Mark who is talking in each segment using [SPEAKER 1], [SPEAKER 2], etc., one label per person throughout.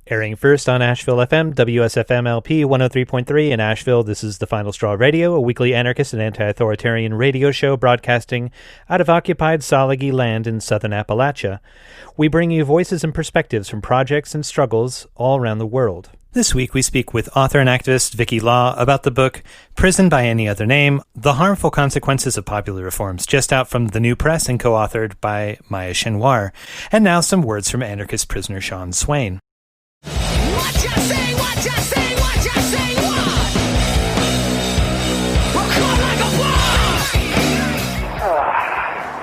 [SPEAKER 1] Airing first on Asheville FM, WSFM LP 103.3 in Asheville, this is The Final Straw Radio, a weekly anarchist and anti-authoritarian radio show broadcasting out of occupied Salagi land in southern Appalachia. We bring you voices and perspectives from projects and struggles all around the world. This week we speak with author and activist Vikki Law about the book Prison by Any Other Name, The Harmful Consequences of Popular Reforms, just out from the New Press and co-authored by Maya Schenwar. And now some words from anarchist prisoner Shawn Swain.
[SPEAKER 2] What you say, what you say, what you say, what? We're caught like a bomb!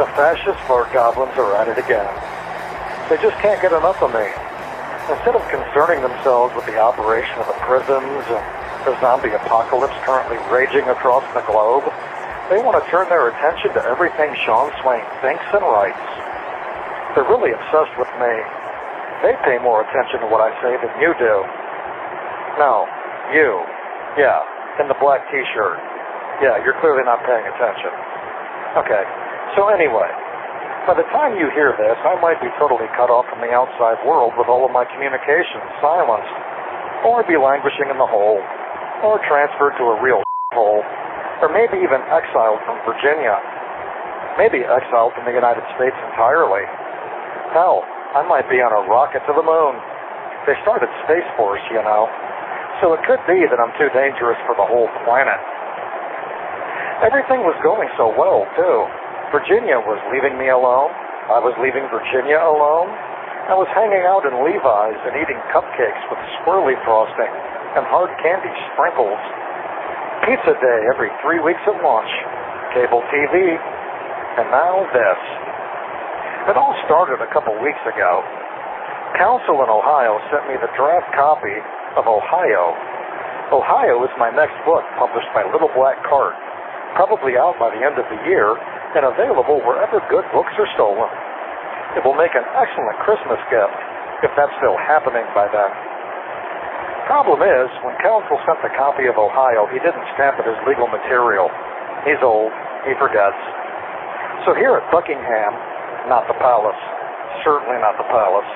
[SPEAKER 3] The fascist fart goblins are at it again. They just can't get enough of me. Instead of concerning themselves with the operation of the prisons and the zombie apocalypse currently raging across the globe, they want to turn their attention to everything Shawn Swain thinks and writes. They're really obsessed with me. They pay more attention to what I say than you do. No, you. Yeah, in the black t-shirt. Yeah, you're clearly not paying attention. Okay, so anyway, by the time you hear this, I might be totally cut off from the outside world with all of my communications silenced, or be languishing in the hole, or transferred to a real hole, or maybe even exiled from Virginia. Maybe exiled from the United States entirely. Hell, I might be on a rocket to the moon. They started Space Force, you know. So it could be that I'm too dangerous for the whole planet. Everything was going so well, too. Virginia was leaving me alone. I was leaving Virginia alone. I was hanging out in Levi's and eating cupcakes with swirly frosting and hard candy sprinkles. Pizza day every 3 weeks at lunch. Cable TV. And now this. It all started a couple weeks ago. Council in Ohio sent me the draft copy of Ohio. Ohio is my next book, published by Little Black Cart, probably out by the end of the year and available wherever good books are stolen. It will make an excellent Christmas gift, if that's still happening by then. Problem is, when Council sent the copy of Ohio, he didn't stamp it as legal material. He's old. He forgets. So here at Buckingham, not the palace. Certainly not the palace.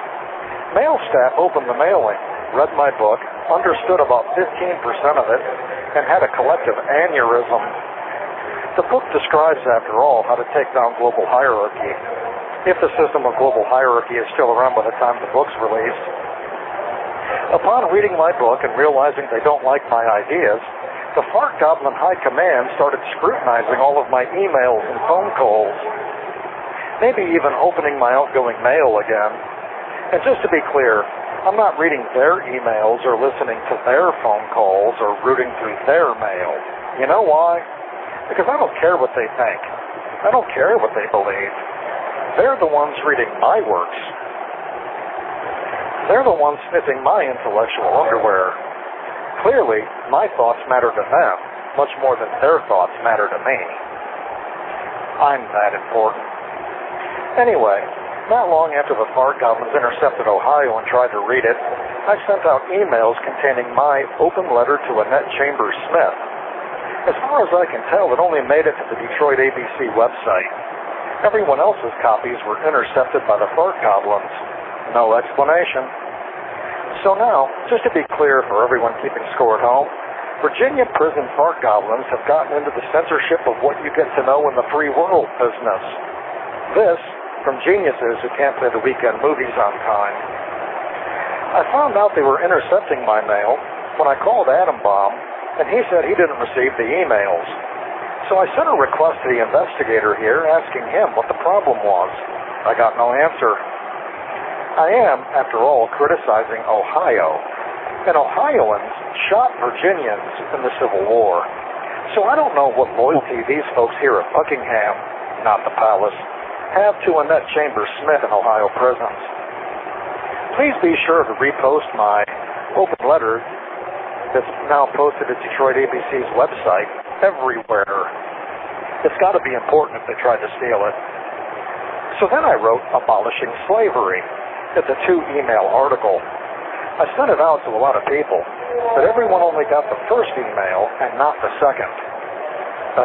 [SPEAKER 3] Mail staff opened the mailing, read my book, understood about 15% of it, and had a collective aneurysm. The book describes, after all, how to take down global hierarchy, if the system of global hierarchy is still around by the time the book's released. Upon reading my book and realizing they don't like my ideas, the Fart Goblin High Command started scrutinizing all of my emails and phone calls. Maybe even opening my outgoing mail again. And just to be clear, I'm not reading their emails or listening to their phone calls or rooting through their mail. You know why? Because I don't care what they think. I don't care what they believe. They're the ones reading my works. They're the ones sniffing my intellectual underwear. Clearly, my thoughts matter to them much more than their thoughts matter to me. I'm that important. Anyway, not long after the Fart Goblins intercepted Ohio and tried to read it, I sent out emails containing my open letter to Annette Chambers Smith. As far as I can tell, it only made it to the Detroit ABC website. Everyone else's copies were intercepted by the Fart Goblins. No explanation. So now, just to be clear for everyone keeping score at home, Virginia prison Fart Goblins have gotten into the censorship of what you get to know in the free world business. This, from geniuses who can't play the weekend movies on time. I found out they were intercepting my mail when I called Adam Baum, and he said he didn't receive the emails. So I sent a request to the investigator here asking him what the problem was. I got no answer. I am, after all, criticizing Ohio, and Ohioans shot Virginians in the Civil War. So I don't know what loyalty these folks here at Buckingham, not the palace, have to Annette Chambers Smith in Ohio prisons. Please be sure to repost my open letter that's now posted at Detroit ABC's website everywhere. It's got to be important if they tried to steal it. So then I wrote Abolishing Slavery. It's a 2-email article. I sent it out to a lot of people, but everyone only got the first email and not the second.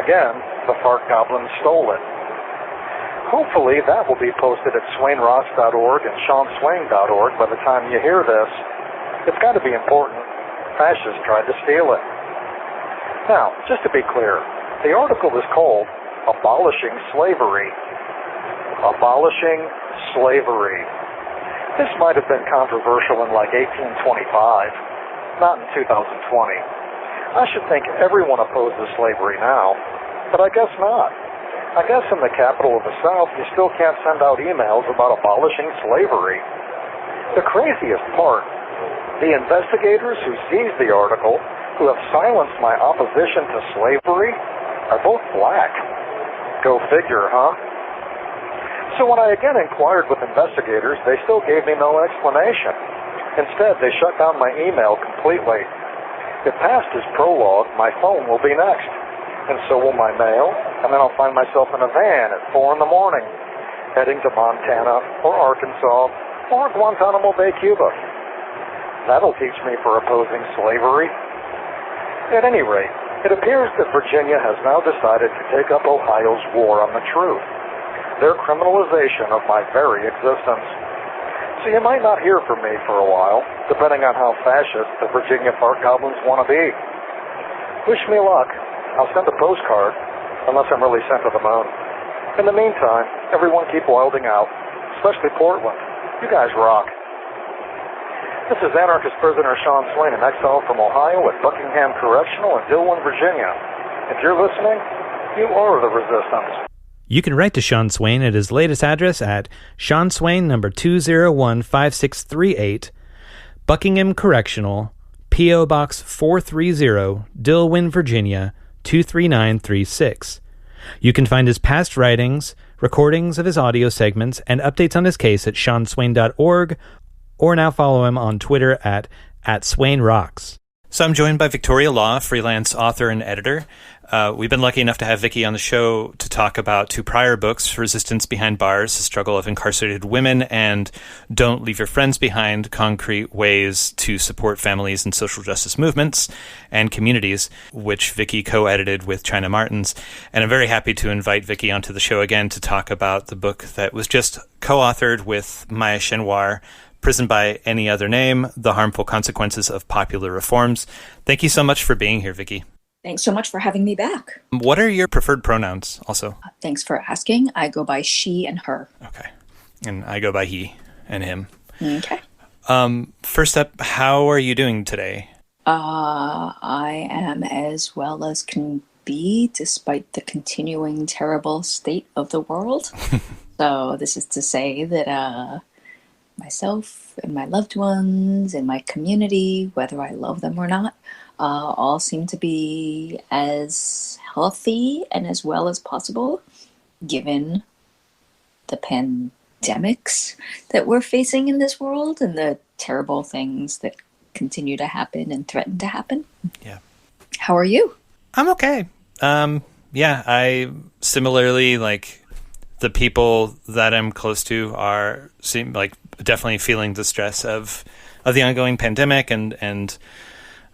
[SPEAKER 3] Again, the Fart Goblins stole it. Hopefully that will be posted at swainrocks.org and shawnswain.org by the time you hear this. It's got to be important. Fascists tried to steal it. Now, just to be clear, the article is called Abolishing Slavery. Abolishing slavery. This might have been controversial in like 1825, not in 2020. I should think everyone opposes slavery now, but I guess not. I guess in the capital of the South, you still can't send out emails about abolishing slavery. The craziest part, the investigators who seized the article, who have silenced my opposition to slavery, are both black. Go figure, huh? So when I again inquired with investigators, they still gave me no explanation. Instead, they shut down my email completely. If past is prologue, my phone will be next. And so will my mail, and then I'll find myself in a van at 4 in the morning, heading to Montana, or Arkansas, or Guantanamo Bay, Cuba. That'll teach me for opposing slavery. At any rate, it appears that Virginia has now decided to take up Ohio's war on the truth, their criminalization of my very existence. So you might not hear from me for a while, depending on how fascist the Virginia fart goblins want to be. Wish me luck. I'll send a postcard, unless I'm really sent to the moon. In the meantime, everyone keep wilding out, especially Portland. You guys rock. This is anarchist prisoner Sean Swain in exile from Ohio at Buckingham Correctional in Dillwyn, Virginia. If you're listening, you are the resistance.
[SPEAKER 1] You can write to Sean Swain at his latest address at Sean Swain, number 2015638, Buckingham Correctional, P.O. Box 430, Dillwyn, Virginia, 23936. You can find his past writings, recordings of his audio segments, and updates on his case at seanswain.org, or now follow him on Twitter at @SwainRocks. So I'm joined by Vikki Law, freelance author and editor. We've been lucky enough to have Vikki on the show to talk about two prior books, Resistance Behind Bars, The Struggle of Incarcerated Women, and Don't Leave Your Friends Behind, Concrete Ways to Support Families and Social Justice Movements and Communities, which Vikki co-edited with China Martins. And I'm very happy to invite Vikki onto the show again to talk about the book that was just co-authored with Maya Schenwar, Prison by Any Other Name, The Harmful Consequences of Popular Reforms. Thank you so much for being here, Vikki.
[SPEAKER 4] Thanks so much for having me back.
[SPEAKER 1] What are your preferred pronouns also?
[SPEAKER 4] Thanks for asking. I go by she and her.
[SPEAKER 1] Okay. And I go by he and him.
[SPEAKER 4] Okay.
[SPEAKER 1] First up, how are you doing today?
[SPEAKER 4] I am as well as can be, despite the continuing terrible state of the world. So this is to say that myself and my loved ones and my community, whether I love them or not, all seem to be as healthy and as well as possible, given the pandemics that we're facing in this world and the terrible things that continue to happen and threaten to happen.
[SPEAKER 1] Yeah.
[SPEAKER 4] How are you?
[SPEAKER 1] I'm okay. Yeah, I similarly, like, the people that I'm close to seem like definitely feeling the stress of the ongoing pandemic and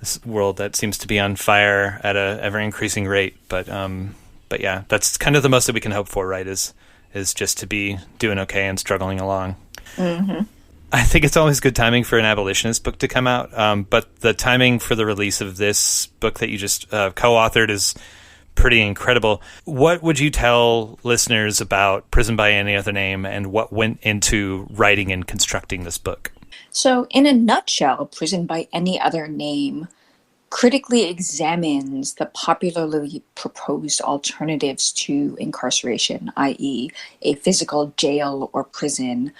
[SPEAKER 1] this world that seems to be on fire at a ever increasing rate. But yeah, that's kind of the most that we can hope for, right? Is just to be doing okay and struggling along.
[SPEAKER 4] Mm-hmm.
[SPEAKER 1] I think it's always good timing for an abolitionist book to come out. But the timing for the release of this book that you just co-authored is pretty incredible. What would you tell listeners about Prison by Any Other Name and what went into writing and constructing this book?
[SPEAKER 4] So, in a nutshell, Prison by Any Other Name critically examines the popularly proposed alternatives to incarceration, i.e. a physical jail or prison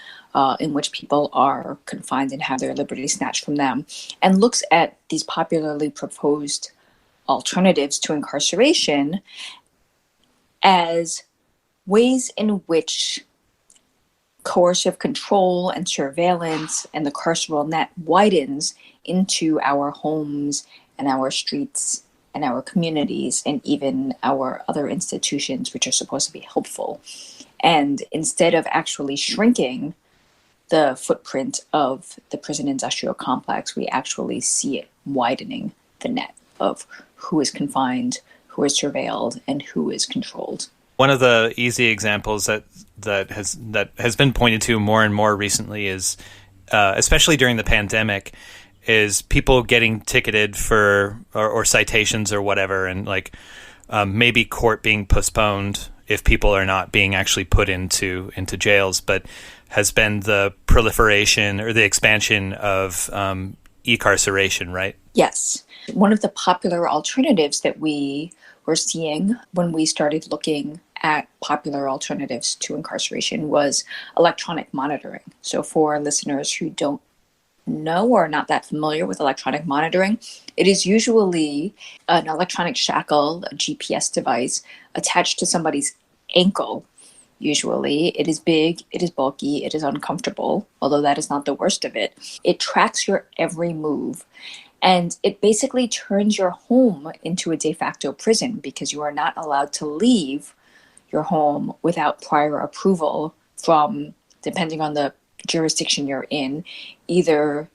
[SPEAKER 4] in which people are confined and have their liberty snatched from them, and looks at these popularly proposed alternatives to incarceration as ways in which coercive control and surveillance and the carceral net widens into our homes and our streets and our communities and even our other institutions, which are supposed to be helpful. And instead of actually shrinking the footprint of the prison industrial complex, we actually see it widening the net of who is confined, who is surveilled, and who is controlled.
[SPEAKER 1] One of the easy examples that has been pointed to more and more recently is, especially during the pandemic, is people getting ticketed for or citations or whatever, and like maybe court being postponed if people are not being actually put into jails, but has been the proliferation or the expansion of incarceration, right?
[SPEAKER 4] Yes. One of the popular alternatives that we were seeing when we started looking at popular alternatives to incarceration was electronic monitoring. So for listeners who don't know or are not that familiar with electronic monitoring, it is usually an electronic shackle, a GPS device attached to somebody's ankle. Usually it is big, it is bulky, it is uncomfortable, although that is not the worst of it. It tracks your every move. And it basically turns your home into a de facto prison because you are not allowed to leave your home without prior approval from, depending on the jurisdiction you're in, either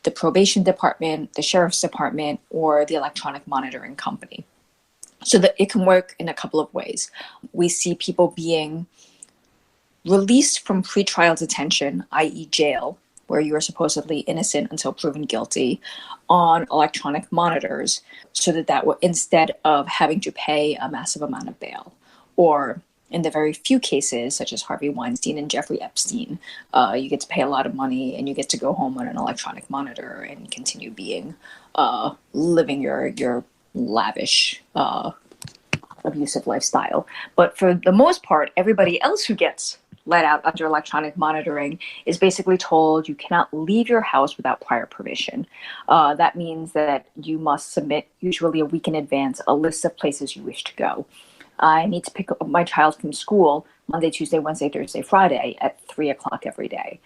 [SPEAKER 4] the probation department, the sheriff's department, or the electronic monitoring company. So that it can work in a couple of ways. We see people being released from pretrial detention, i.e. jail, where you are supposedly innocent until proven guilty, on electronic monitors, so that instead of having to pay a massive amount of bail, or in the very few cases, such as Harvey Weinstein and Jeffrey Epstein, you get to pay a lot of money and you get to go home on an electronic monitor and continue being, living your lavish, abusive lifestyle. But for the most part, everybody else who gets let out under electronic monitoring is basically told you cannot leave your house without prior permission. That means that you must submit, usually a week in advance, a list of places you wish to go. I need to pick up my child from school Monday, Tuesday, Wednesday, Thursday, Friday at 3:00 every day.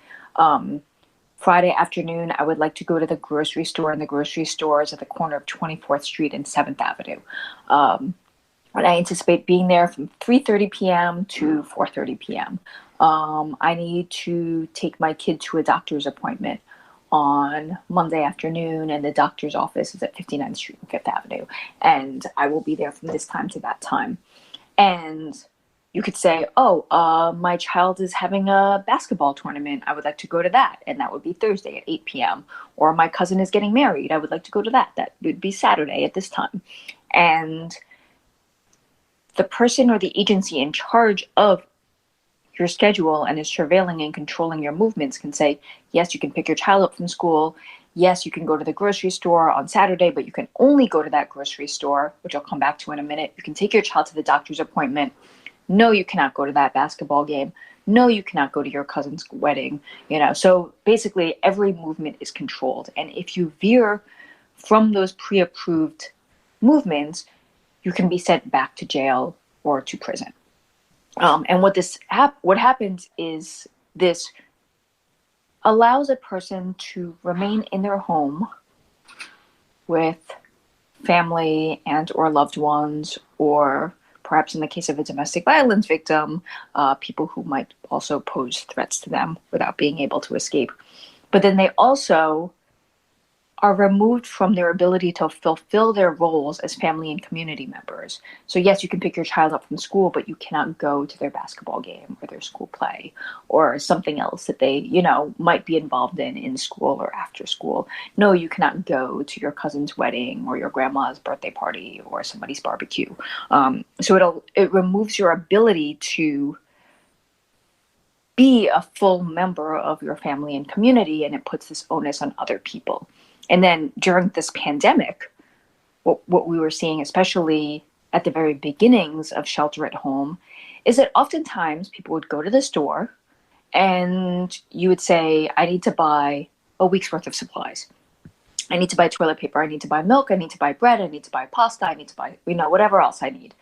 [SPEAKER 4] Friday afternoon, I would like to go to the grocery store, and the grocery store is at the corner of 24th Street and 7th Avenue. And I anticipate being there from 3:30 p.m. to 4:30 p.m. I need to take my kid to a doctor's appointment on Monday afternoon, and the doctor's office is at 59th Street and 5th Avenue. And I will be there from this time to that time. And you could say, my child is having a basketball tournament. I would like to go to that. And that would be Thursday at 8 p.m. Or my cousin is getting married. I would like to go to that. That would be Saturday at this time. And the person or the agency in charge of your schedule and is surveilling and controlling your movements can say, yes, you can pick your child up from school. Yes, you can go to the grocery store on Saturday, but you can only go to that grocery store, which I'll come back to in a minute. You can take your child to the doctor's appointment. No, you cannot go to that basketball game. No, you cannot go to your cousin's wedding. So basically every movement is controlled. And if you veer from those pre-approved movements, you can be sent back to jail or to prison. And what happens is this allows a person to remain in their home with family and or loved ones, or perhaps in the case of a domestic violence victim, people who might also pose threats to them without being able to escape. But then they also are removed from their ability to fulfill their roles as family and community members. So yes, you can pick your child up from school, but you cannot go to their basketball game or their school play or something else that they, might be involved in school or after school. No, you cannot go to your cousin's wedding or your grandma's birthday party or somebody's barbecue. So it removes your ability to be a full member of your family and community, and it puts this onus on other people. And then during this pandemic, what we were seeing, especially at the very beginnings of shelter at home, is that oftentimes people would go to the store and you would say, I need to buy a week's worth of supplies. I need to buy toilet paper. I need to buy milk. I need to buy bread. I need to buy pasta. I need to buy, whatever else I need.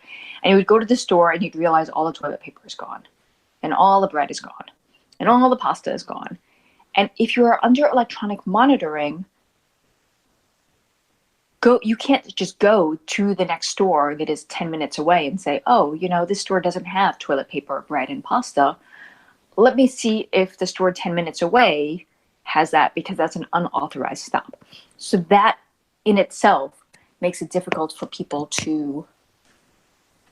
[SPEAKER 4] And you would go to the store and you'd realize all the toilet paper is gone and all the bread is gone and all the pasta is gone. And if you are under electronic monitoring, you can't just go to the next store that is 10 minutes away and say, this store doesn't have toilet paper, bread, and pasta. Let me see if the store 10 minutes away has that, because that's an unauthorized stop. So that in itself makes it difficult for people to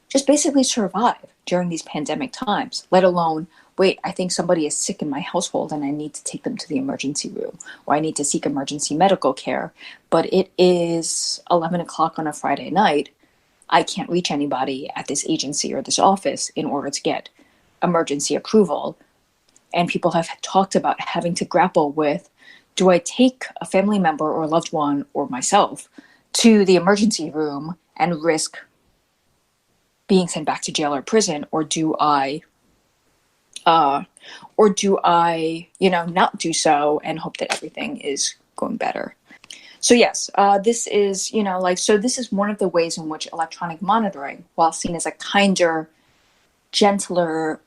[SPEAKER 4] just basically survive during these pandemic times, let alone wait, I think somebody is sick in my household and I need to take them to the emergency room, or I need to seek emergency medical care, but it is 11 o'clock on a Friday night. I can't reach anybody at this agency or this office in order to get emergency approval. And people have talked about having to grapple with, do I take a family member or loved one or myself to the emergency room and risk being sent back to jail or prison, or do I not do so and hope that everything is going better? So yes, this is, this is one of the ways in which electronic monitoring, while seen as a kinder, gentler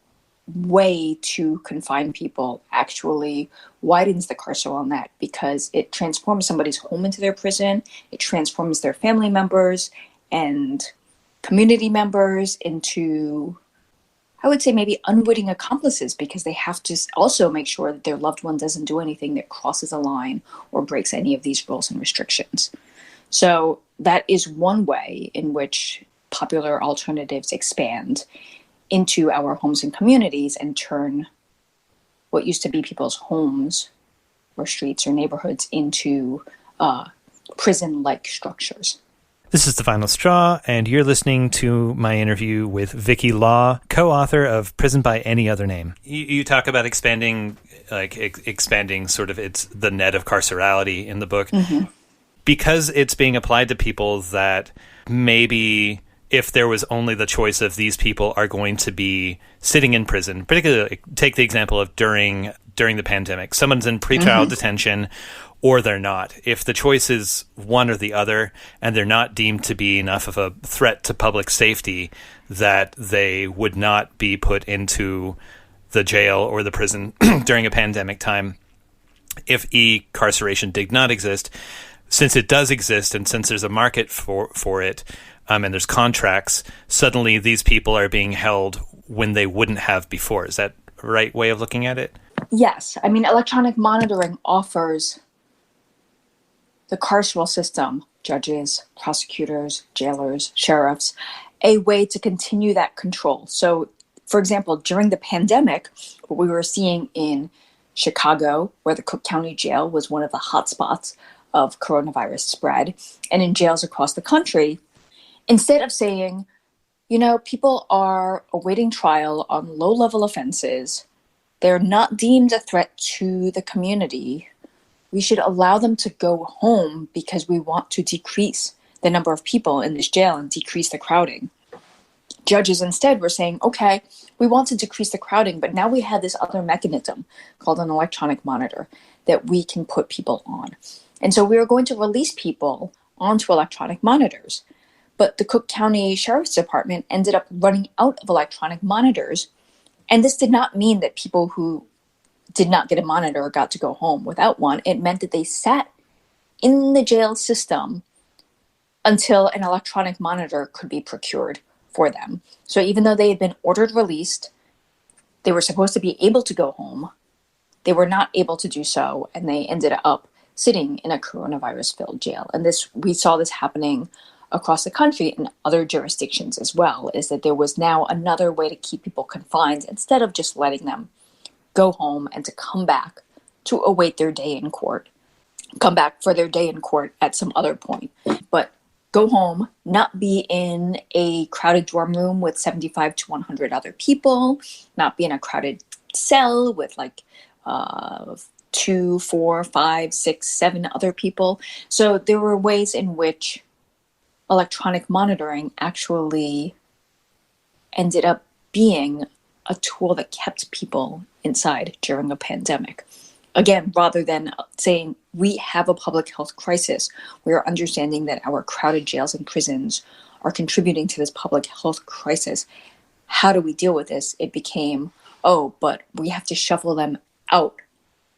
[SPEAKER 4] way to confine people, actually widens the carceral net, because it transforms somebody's home into their prison. It transforms their family members and community members into, I would say, maybe unwitting accomplices, because they have to also make sure that their loved one doesn't do anything that crosses a line or breaks any of these rules and restrictions. So that is one way in which popular alternatives expand into our homes and communities and turn what used to be people's homes or streets or neighborhoods into prison-like structures.
[SPEAKER 1] This is The Final Straw, and you're listening to my interview with Vikki Law, co-author of Prison by Any Other Name. You talk about expanding sort of the net of carcerality in the book, because it's being applied to people that maybe, if there was only the choice of these people are going to be sitting in prison, particularly take the example of during the pandemic, someone's in pretrial detention or they're not. If the choice is one or the other, and they're not deemed to be enough of a threat to public safety that they would not be put into the jail or the prison during a pandemic time, if e-carceration did not exist, since it does exist and since there's a market for it, and there's contracts, suddenly these people are being held when they wouldn't have before. Is that the right way of looking at it?
[SPEAKER 4] Yes. I mean, electronic monitoring offers the carceral system, judges, prosecutors, jailers, sheriffs, a way to continue that control. So, for example, during the pandemic, what we were seeing in Chicago, where the Cook County Jail was one of the hotspots of coronavirus spread, and in jails across the country, instead of saying, people are awaiting trial on low-level offenses, they're not deemed a threat to the community, we should allow them to go home because we want to decrease the number of people in this jail and decrease the crowding. Judges instead were saying, okay, we want to decrease the crowding, but now we have this other mechanism called an electronic monitor that we can put people on. And so we are going to release people onto electronic monitors. But the Cook County Sheriff's Department ended up running out of electronic monitors. And this did not mean that people who did not get a monitor got to go home without one. It meant that they sat in the jail system until an electronic monitor could be procured for them. So even though they had been ordered released, they were supposed to be able to go home. They were not able to do so, and they ended up sitting in a coronavirus-filled jail. And we saw this happening across the country in other jurisdictions as well, is that there was now another way to keep people confined instead of just letting them go home and to come back to await their day in court, come back for their day in court at some other point. But go home, not be in a crowded dorm room with 75 to 100 other people, not be in a crowded cell with 2, 4, 5, 6, 7 other people. So there were ways in which electronic monitoring actually ended up being a tool that kept people inside during a pandemic. Again, rather than saying we have a public health crisis, we are understanding that our crowded jails and prisons are contributing to this public health crisis. How do we deal with this? It became, but we have to shuffle them out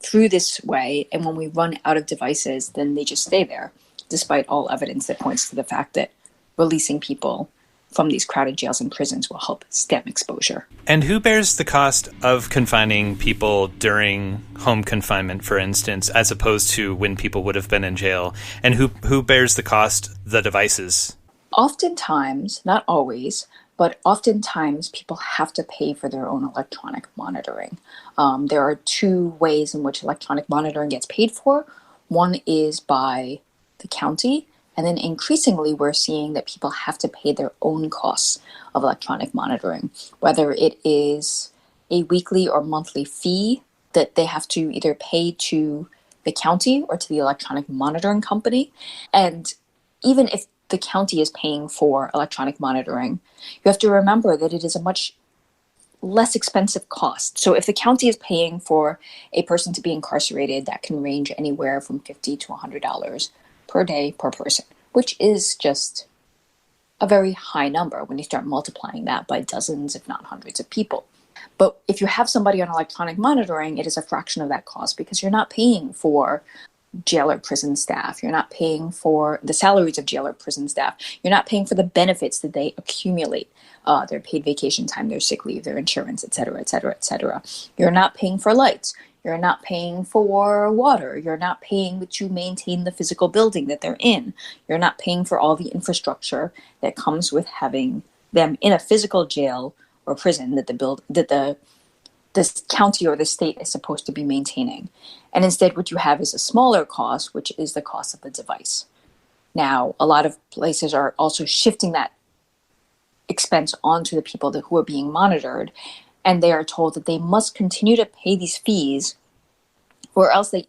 [SPEAKER 4] through this way, and when we run out of devices, then they just stay there, despite all evidence that points to the fact that releasing people from these crowded jails and prisons will help stem exposure.
[SPEAKER 1] And who bears the cost of confining people during home confinement, for instance, as opposed to when people would have been in jail? And who bears the cost, the devices?
[SPEAKER 4] Oftentimes, not always, but oftentimes people have to pay for their own electronic monitoring. There are two ways in which electronic monitoring gets paid for. One is by the county, and then increasingly we're seeing that people have to pay their own costs of electronic monitoring, whether it is a weekly or monthly fee that they have to either pay to the county or to the electronic monitoring company. And even if the county is paying for electronic monitoring, you have to remember that it is a much less expensive cost. So if the county is paying for a person to be incarcerated, that can range anywhere from $50 to $100 per day per person, which is just a very high number when you start multiplying that by dozens, if not hundreds of people. But if you have somebody on electronic monitoring, it is a fraction of that cost because you're not paying for jail or prison staff. You're not paying for the salaries of jail or prison staff. You're not paying for the benefits that they accumulate, their paid vacation time, their sick leave, their insurance, et cetera, et cetera, et cetera. You're not paying for lights. You're not paying for water. You're not paying to maintain the physical building that they're in. You're not paying for all the infrastructure that comes with having them in a physical jail or prison that the county or the state is supposed to be maintaining. And instead, what you have is a smaller cost, which is the cost of the device. Now, a lot of places are also shifting that expense onto the people who are being monitored, and they are told that they must continue to pay these fees, or else they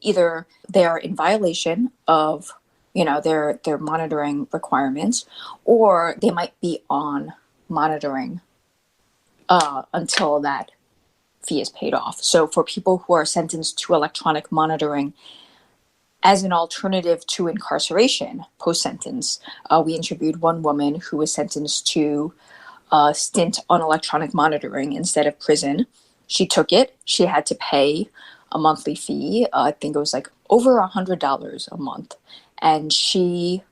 [SPEAKER 4] are in violation of their monitoring requirements, or they might be on monitoring until that fee is paid off. So for people who are sentenced to electronic monitoring as an alternative to incarceration post-sentence, we interviewed one woman who was sentenced to a stint on electronic monitoring instead of prison. She took it. She had to pay a monthly fee. I think it was like over $100 a month. And she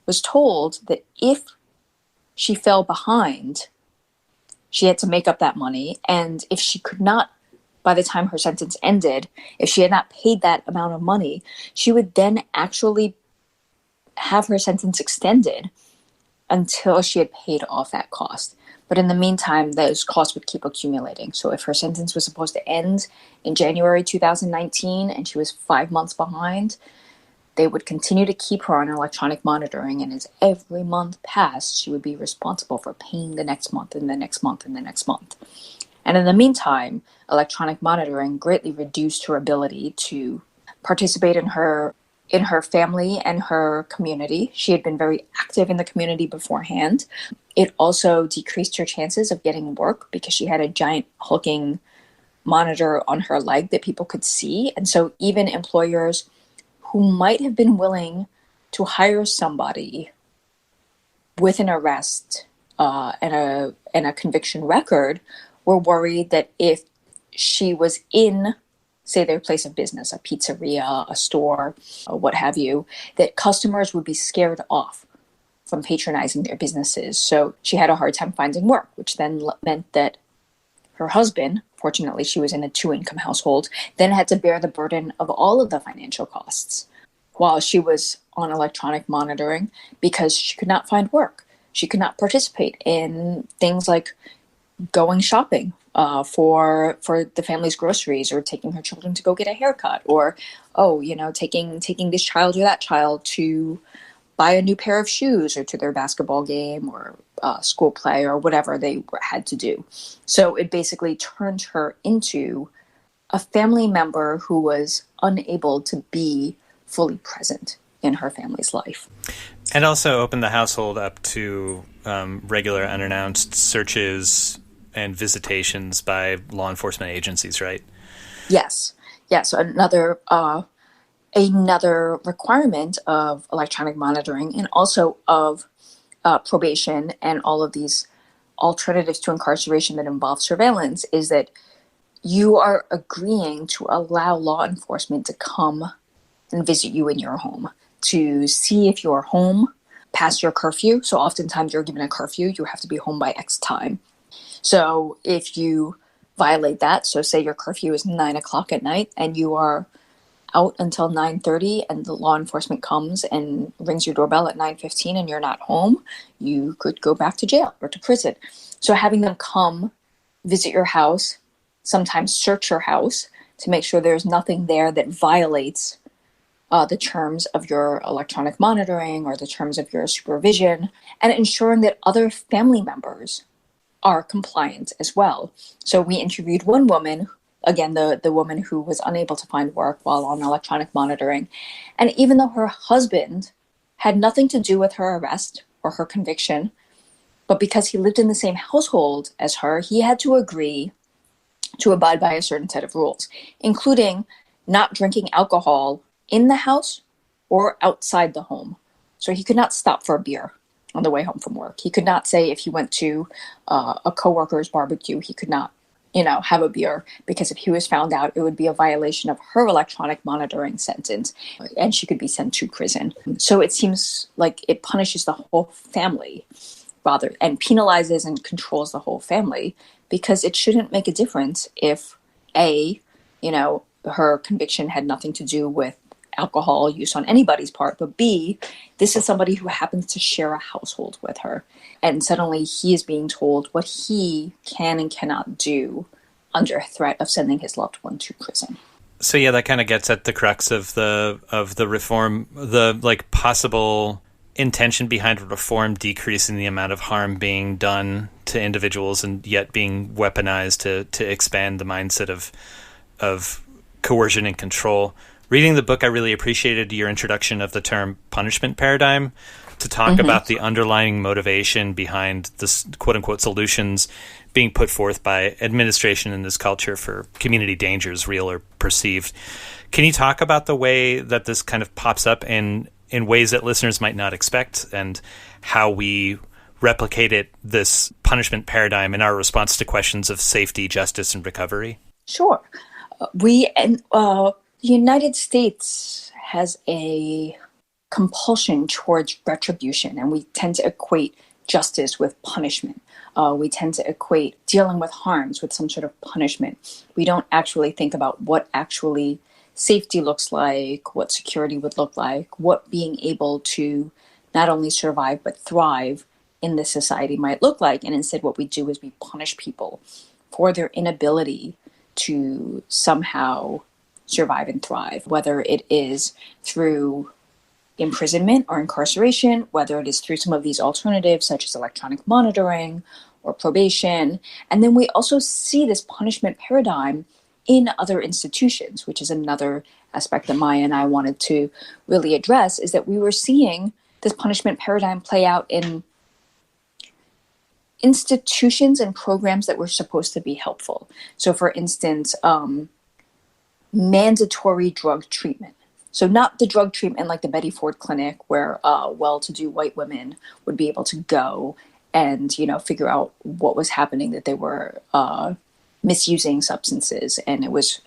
[SPEAKER 4] was told that if she fell behind, she had to make up that money. And if she could not, by the time her sentence ended, if she had not paid that amount of money, she would then actually have her sentence extended until she had paid off that cost. But in the meantime, those costs would keep accumulating. So if her sentence was supposed to end in January 2019 and she was 5 months behind, they would continue to keep her on electronic monitoring, and as every month passed, she would be responsible for paying the next month and the next month and the next month. And in the meantime, electronic monitoring greatly reduced her ability to participate in her family and her community. She had been very active in the community beforehand. It also decreased her chances of getting work because she had a giant hulking monitor on her leg that people could see. And so even employers who might have been willing to hire somebody with an arrest and a conviction record were worried that if she was in, say, their place of business, a pizzeria, a store, what have you, that customers would be scared off from patronizing their businesses. So she had a hard time finding work, which then meant that her husband, fortunately she was in a 2-income household, then had to bear the burden of all of the financial costs while she was on electronic monitoring because she could not find work. She could not participate in things like going shopping for the family's groceries, or taking her children to go get a haircut, or taking this child or that child to buy a new pair of shoes, or to their basketball game or school play, or whatever they had to do. So it basically turned her into a family member who was unable to be fully present in her family's life.
[SPEAKER 1] And also opened the household up to regular unannounced searches and visitations by law enforcement agencies, right? Yes. Another requirement of electronic monitoring, and also of probation and all of these alternatives to incarceration that involve surveillance, is that you are agreeing to allow law enforcement to come and visit you in your home, to see if you're home past your curfew. So oftentimes you're given a curfew, you have to be home by X time. So if you violate that, so say your curfew is 9 o'clock at night and you are
[SPEAKER 4] out until 9:30 and the law enforcement comes and rings your doorbell at 9:15 and you're not home, you could go back to jail or to prison. So having them come visit your house, sometimes search your house to make sure there's nothing there that violates the terms of your electronic monitoring or the terms of your supervision, and ensuring that other family members are compliant as well. So we interviewed one woman, again, the woman who was unable to find work while on electronic monitoring. And even though her husband had nothing to do with her arrest or her conviction, but because he lived in the same household as her, he had to agree to abide by a certain set of rules, including not drinking alcohol in the house or outside the home. So he could not stop for a beer on the way home from work. He could not say if he went to a coworker's barbecue, he could not, have a beer, because if he was found out, it would be a violation of her electronic monitoring sentence and she could be sent to prison. So it seems like it punishes the whole family rather and penalizes and controls the whole family, because it shouldn't make a difference if her conviction had nothing to do with alcohol use on anybody's part, but B, this is somebody who happens to share a household with her, and suddenly he is being told what he can and cannot do under threat of sending his loved one to prison.
[SPEAKER 1] So yeah, that kind of gets at the crux of the reform, the possible intention behind reform decreasing the amount of harm being done to individuals and yet being weaponized to expand the mindset of coercion and control. Reading the book, I really appreciated your introduction of the term punishment paradigm to talk about the underlying motivation behind this quote-unquote solutions being put forth by administration in this culture for community dangers, real or perceived. Can you talk about the way that this kind of pops up in ways that listeners might not expect, and how we replicate this punishment paradigm in our response to questions of safety, justice, and recovery?
[SPEAKER 4] Sure. The United States has a compulsion towards retribution, and we tend to equate justice with punishment. We tend to equate dealing with harms with some sort of punishment. We don't actually think about what actually safety looks like, what security would look like, what being able to not only survive but thrive in this society might look like. And instead what we do is we punish people for their inability to somehow survive and thrive, whether it is through imprisonment or incarceration, whether it is through some of these alternatives such as electronic monitoring or probation. And then we also see this punishment paradigm in other institutions, which is another aspect that Maya and I wanted to really address, is that we were seeing this punishment paradigm play out in institutions and programs that were supposed to be helpful. So for instance, mandatory drug treatment. So not the drug treatment like the Betty Ford Clinic, where well-to-do white women would be able to go and, figure out what was happening, that they were misusing substances, and it was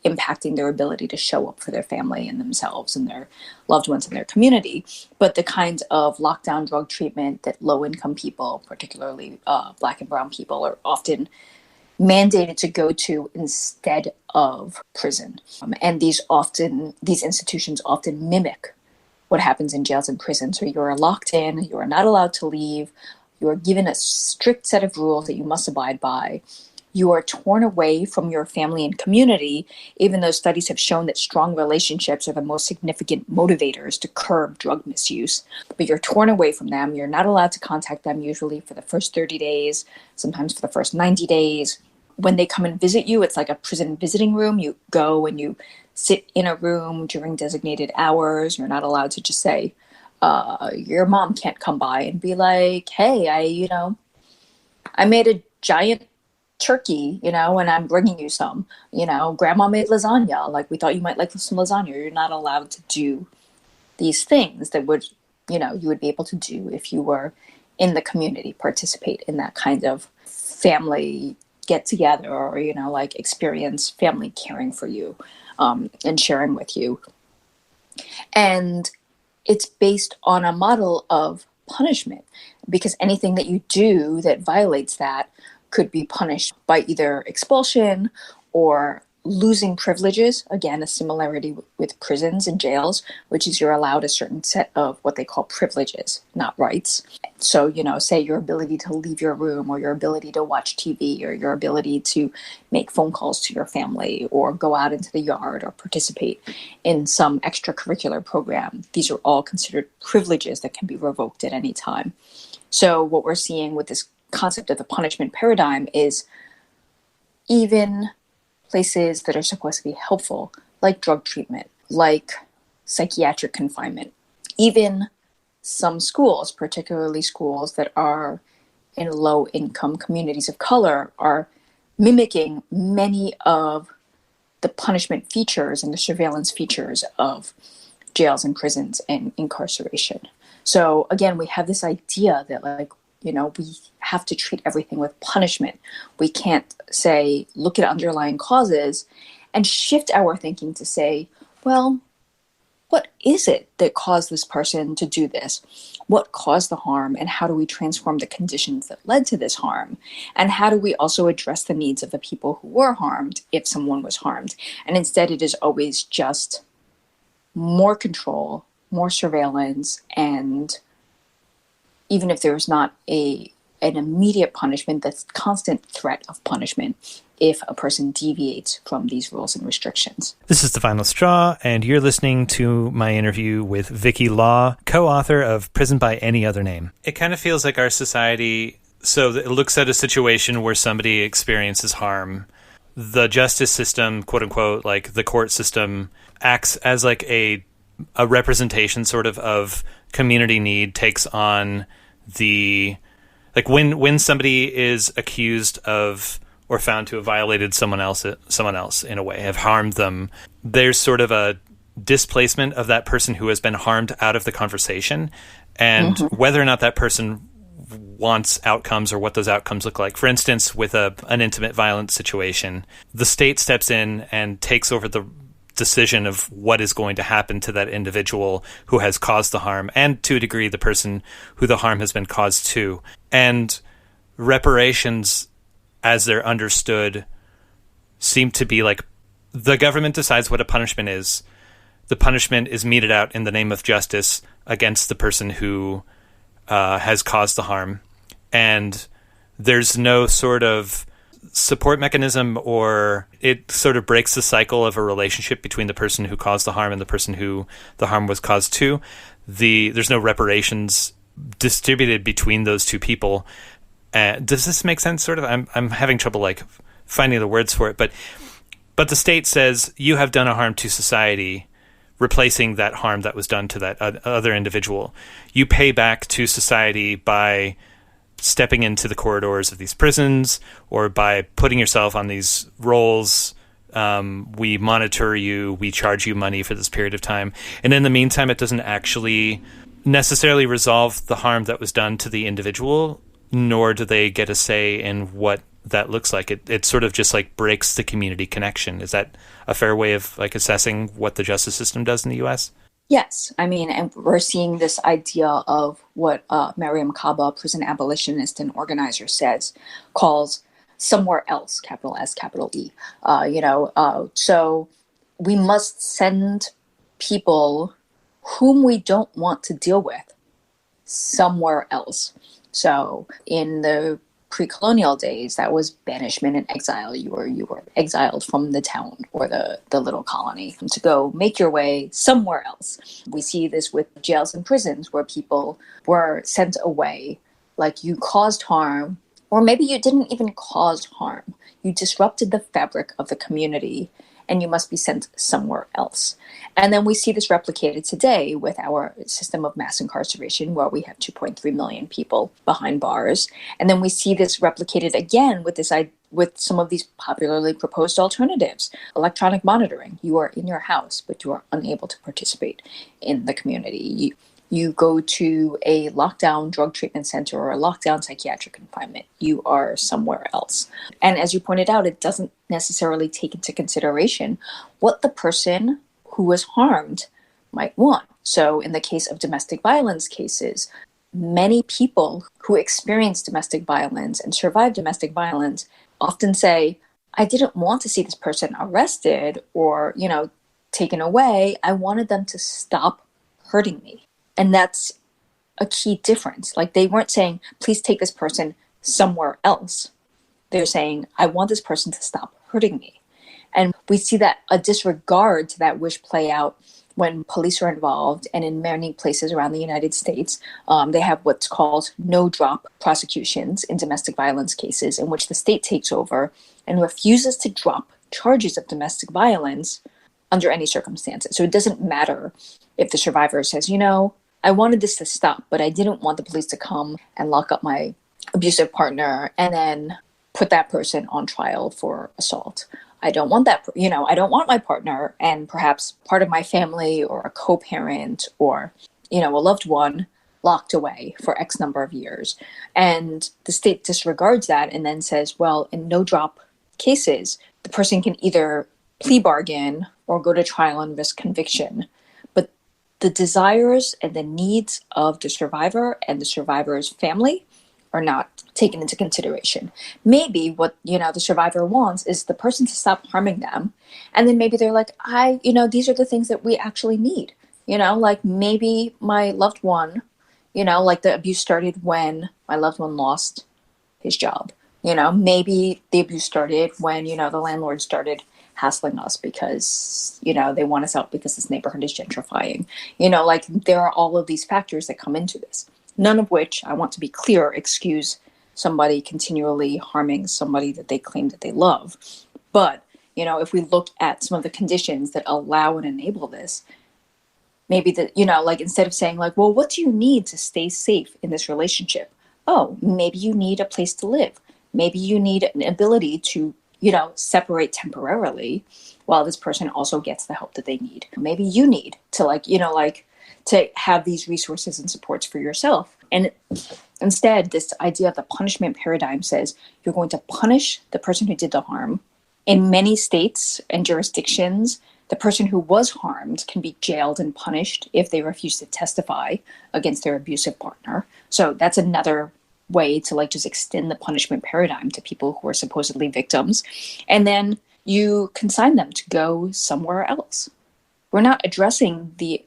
[SPEAKER 4] impacting their ability to show up for their family and themselves and their loved ones in their community. But the kind of lockdown drug treatment that low-income people, particularly Black and brown people, are often mandated to go to instead of prison. And these institutions often mimic what happens in jails and prisons, where you're locked in, you are not allowed to leave, you are given a strict set of rules that you must abide by. You are torn away from your family and community, even though studies have shown that strong relationships are the most significant motivators to curb drug misuse. But you're torn away from them. You're not allowed to contact them usually for the first 30 days, sometimes for the first 90 days. When they come and visit you, it's like a prison visiting room. You go and you sit in a room during designated hours. You're not allowed to just say, your mom can't come by and be like, hey, I made a giant turkey, and I'm bringing you some, grandma made lasagna. Like, we thought you might like some lasagna. You're not allowed to do these things that would, you would be able to do if you were in the community, participate in that kind of family get together, or, experience family caring for you, and sharing with you. And it's based on a model of punishment, because anything that you do that violates that could be punished by either expulsion or losing privileges, again, a similarity with prisons and jails, which is you're allowed a certain set of what they call privileges, not rights. So, say your ability to leave your room, or your ability to watch TV, or your ability to make phone calls to your family, or go out into the yard, or participate in some extracurricular program. These are all considered privileges that can be revoked at any time. So what we're seeing with this concept of the punishment paradigm is even places that are supposed to be helpful, like drug treatment, like psychiatric confinement, even some schools, particularly schools that are in low-income communities of color, are mimicking many of the punishment features and the surveillance features of jails and prisons and incarceration. So again, we have this idea that we have to treat everything with punishment. We can't say, look at underlying causes and shift our thinking to say, well, what is it that caused this person to do this? What caused the harm, and how do we transform the conditions that led to this harm? And how do we also address the needs of the people who were harmed if someone was harmed? And instead, it is always just more control, more surveillance, and even if there's not an immediate punishment, that's constant threat of punishment if a person deviates from these rules and restrictions.
[SPEAKER 1] This is The Final Straw, and you're listening to my interview with Vikki Law, co-author of Prison by Any Other Name. It kind of feels like our society, so it looks at a situation where somebody experiences harm. The justice system, quote unquote, like the court system, acts as like a representation sort of community need, takes on the, like when somebody is accused of or found to have violated someone else in a way, have harmed them, there's sort of a displacement of that person who has been harmed out of the conversation, and whether or not that person wants outcomes or what those outcomes look like. For instance, with an intimate violence situation, the state steps in and takes over the decision of what is going to happen to that individual who has caused the harm, and to a degree the person who the harm has been caused to. And reparations, as they're understood, seem to be like the government decides what a punishment is. The punishment is meted out in the name of justice against the person who has caused the harm, and there's no sort of support mechanism, or it sort of breaks the cycle of a relationship between the person who caused the harm and the person who the harm was caused to. There's no reparations distributed between those two people. Does this make sense? Sort of. I'm having trouble like finding the words for it, but the state says you have done a harm to society, replacing that harm that was done to that other individual. You pay back to society by stepping into the corridors of these prisons, or by putting yourself on these rolls. We monitor you, we charge you money for this period of time. And in the meantime, it doesn't actually necessarily resolve the harm that was done to the individual, nor do they get a say in what that looks like. It sort of just like breaks the community connection. Is that a fair way of like assessing what the justice system does in the U.S.?
[SPEAKER 4] Yes. I mean, and we're seeing this idea of what Mariam Kaba, prison abolitionist and organizer, calls somewhere else, capital S, capital E. So we must send people whom we don't want to deal with somewhere else. So in the pre-colonial days, that was banishment and exile. You were exiled from the town or the little colony to go make your way somewhere else. We see this with jails and prisons, where people were sent away, like you caused harm, or maybe you didn't even cause harm. You disrupted the fabric of the community, and you must be sent somewhere else. And then we see this replicated today with our system of mass incarceration, where we have 2.3 million people behind bars. And then we see this replicated again with some of these popularly proposed alternatives. Electronic monitoring. You are in your house, but you are unable to participate in the community. You go to a lockdown drug treatment center or a lockdown psychiatric confinement. You are somewhere else. And as you pointed out, it doesn't necessarily take into consideration what the person who was harmed might want. So in the case of domestic violence cases, many people who experience domestic violence and survive domestic violence often say, I didn't want to see this person arrested or, taken away. I wanted them to stop hurting me. And that's a key difference. Like, they weren't saying, please take this person somewhere else. They're saying, I want this person to stop hurting me. And we see that a disregard to that wish play out when police are involved, and in many places around the United States, they have what's called no-drop prosecutions in domestic violence cases, in which the state takes over and refuses to drop charges of domestic violence under any circumstances. So it doesn't matter if the survivor says, I wanted this to stop, but I didn't want the police to come and lock up my abusive partner and then put that person on trial for assault. I don't want that, I don't want my partner and perhaps part of my family or a co-parent or, a loved one locked away for X number of years. And the state disregards that and then says, well, in no-drop cases, the person can either plea bargain or go to trial and risk conviction. But the desires and the needs of the survivor and the survivor's family are not taken into consideration. Maybe what, the survivor wants is the person to stop harming them. And then maybe they're like, these are the things that we actually need. Like maybe my loved one, like the abuse started when my loved one lost his job. Maybe the abuse started when, the landlord started hassling us because, they want us out because this neighborhood is gentrifying. Like there are all of these factors that come into this. None of which, I want to be clear, excuse somebody continually harming somebody that they claim that they love. But, if we look at some of the conditions that allow and enable this, maybe that, like instead of saying like, well, what do you need to stay safe in this relationship? Oh, maybe you need a place to live. Maybe you need an ability to, separate temporarily while this person also gets the help that they need. Maybe you need to to have these resources and supports for yourself. And instead, this idea of the punishment paradigm says you're going to punish the person who did the harm. In many states and jurisdictions, the person who was harmed can be jailed and punished if they refuse to testify against their abusive partner. So that's another way to just extend the punishment paradigm to people who are supposedly victims. And then you consign them to go somewhere else. We're not addressing the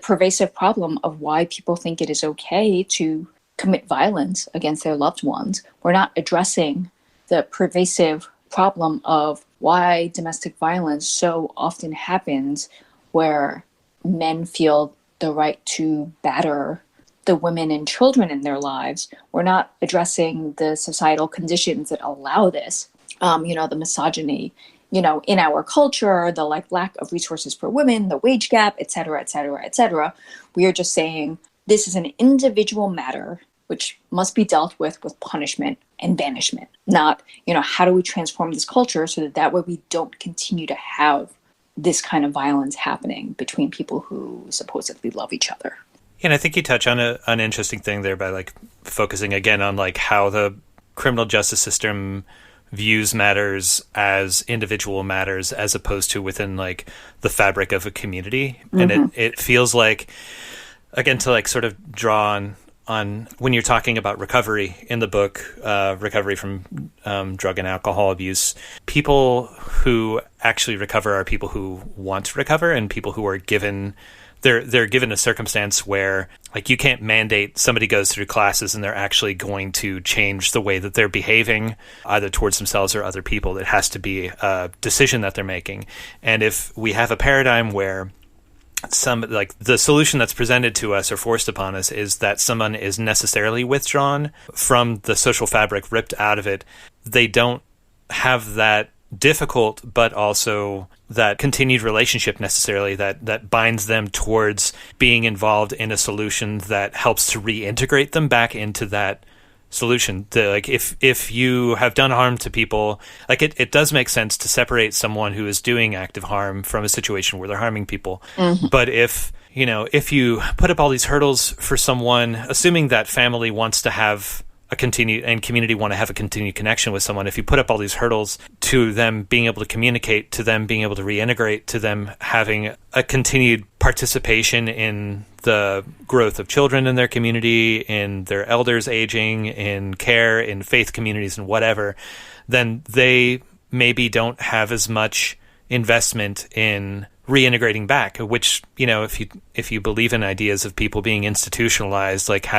[SPEAKER 4] pervasive problem of why people think it is okay to commit violence against their loved ones. We're not addressing the pervasive problem of why domestic violence so often happens where men feel the right to batter the women and children in their lives. We're not addressing the societal conditions that allow this, the misogyny, in our culture, the lack of resources for women, the wage gap, et cetera, et cetera, et cetera. We are just saying this is an individual matter which must be dealt with punishment and banishment, not, how do we transform this culture so that way we don't continue to have this kind of violence happening between people who supposedly love each other.
[SPEAKER 1] And I think you touch on an interesting thing there by focusing again on how the criminal justice system views matters as individual matters as opposed to within the fabric of a community. Mm-hmm. And it feels like, again, to sort of draw on when you're talking about recovery in the book, recovery from drug and alcohol abuse, people who actually recover are people who want to recover and people who are given they're given a circumstance where you can't mandate somebody goes through classes and they're actually going to change the way that they're behaving either towards themselves or other people. It has to be a decision that they're making. And if we have a paradigm where the solution that's presented to us or forced upon us is that someone is necessarily withdrawn from the social fabric, ripped out of it, they don't have that difficult but also that continued relationship necessarily that binds them towards being involved in a solution that helps to reintegrate them back into that solution. If you have done harm to people, it does make sense to separate someone who is doing active harm from a situation where they're harming people. Mm-hmm. But if you put up all these hurdles for someone, assuming that family wants to have a continued and community want to have a continued connection with someone, if you put up all these hurdles to them being able to communicate, to them being able to reintegrate, to them having a continued participation in the growth of children in their community, in their elders aging, in care, in faith communities and whatever, then they maybe don't have as much investment in reintegrating back, which, if you believe in ideas of people being institutionalized, like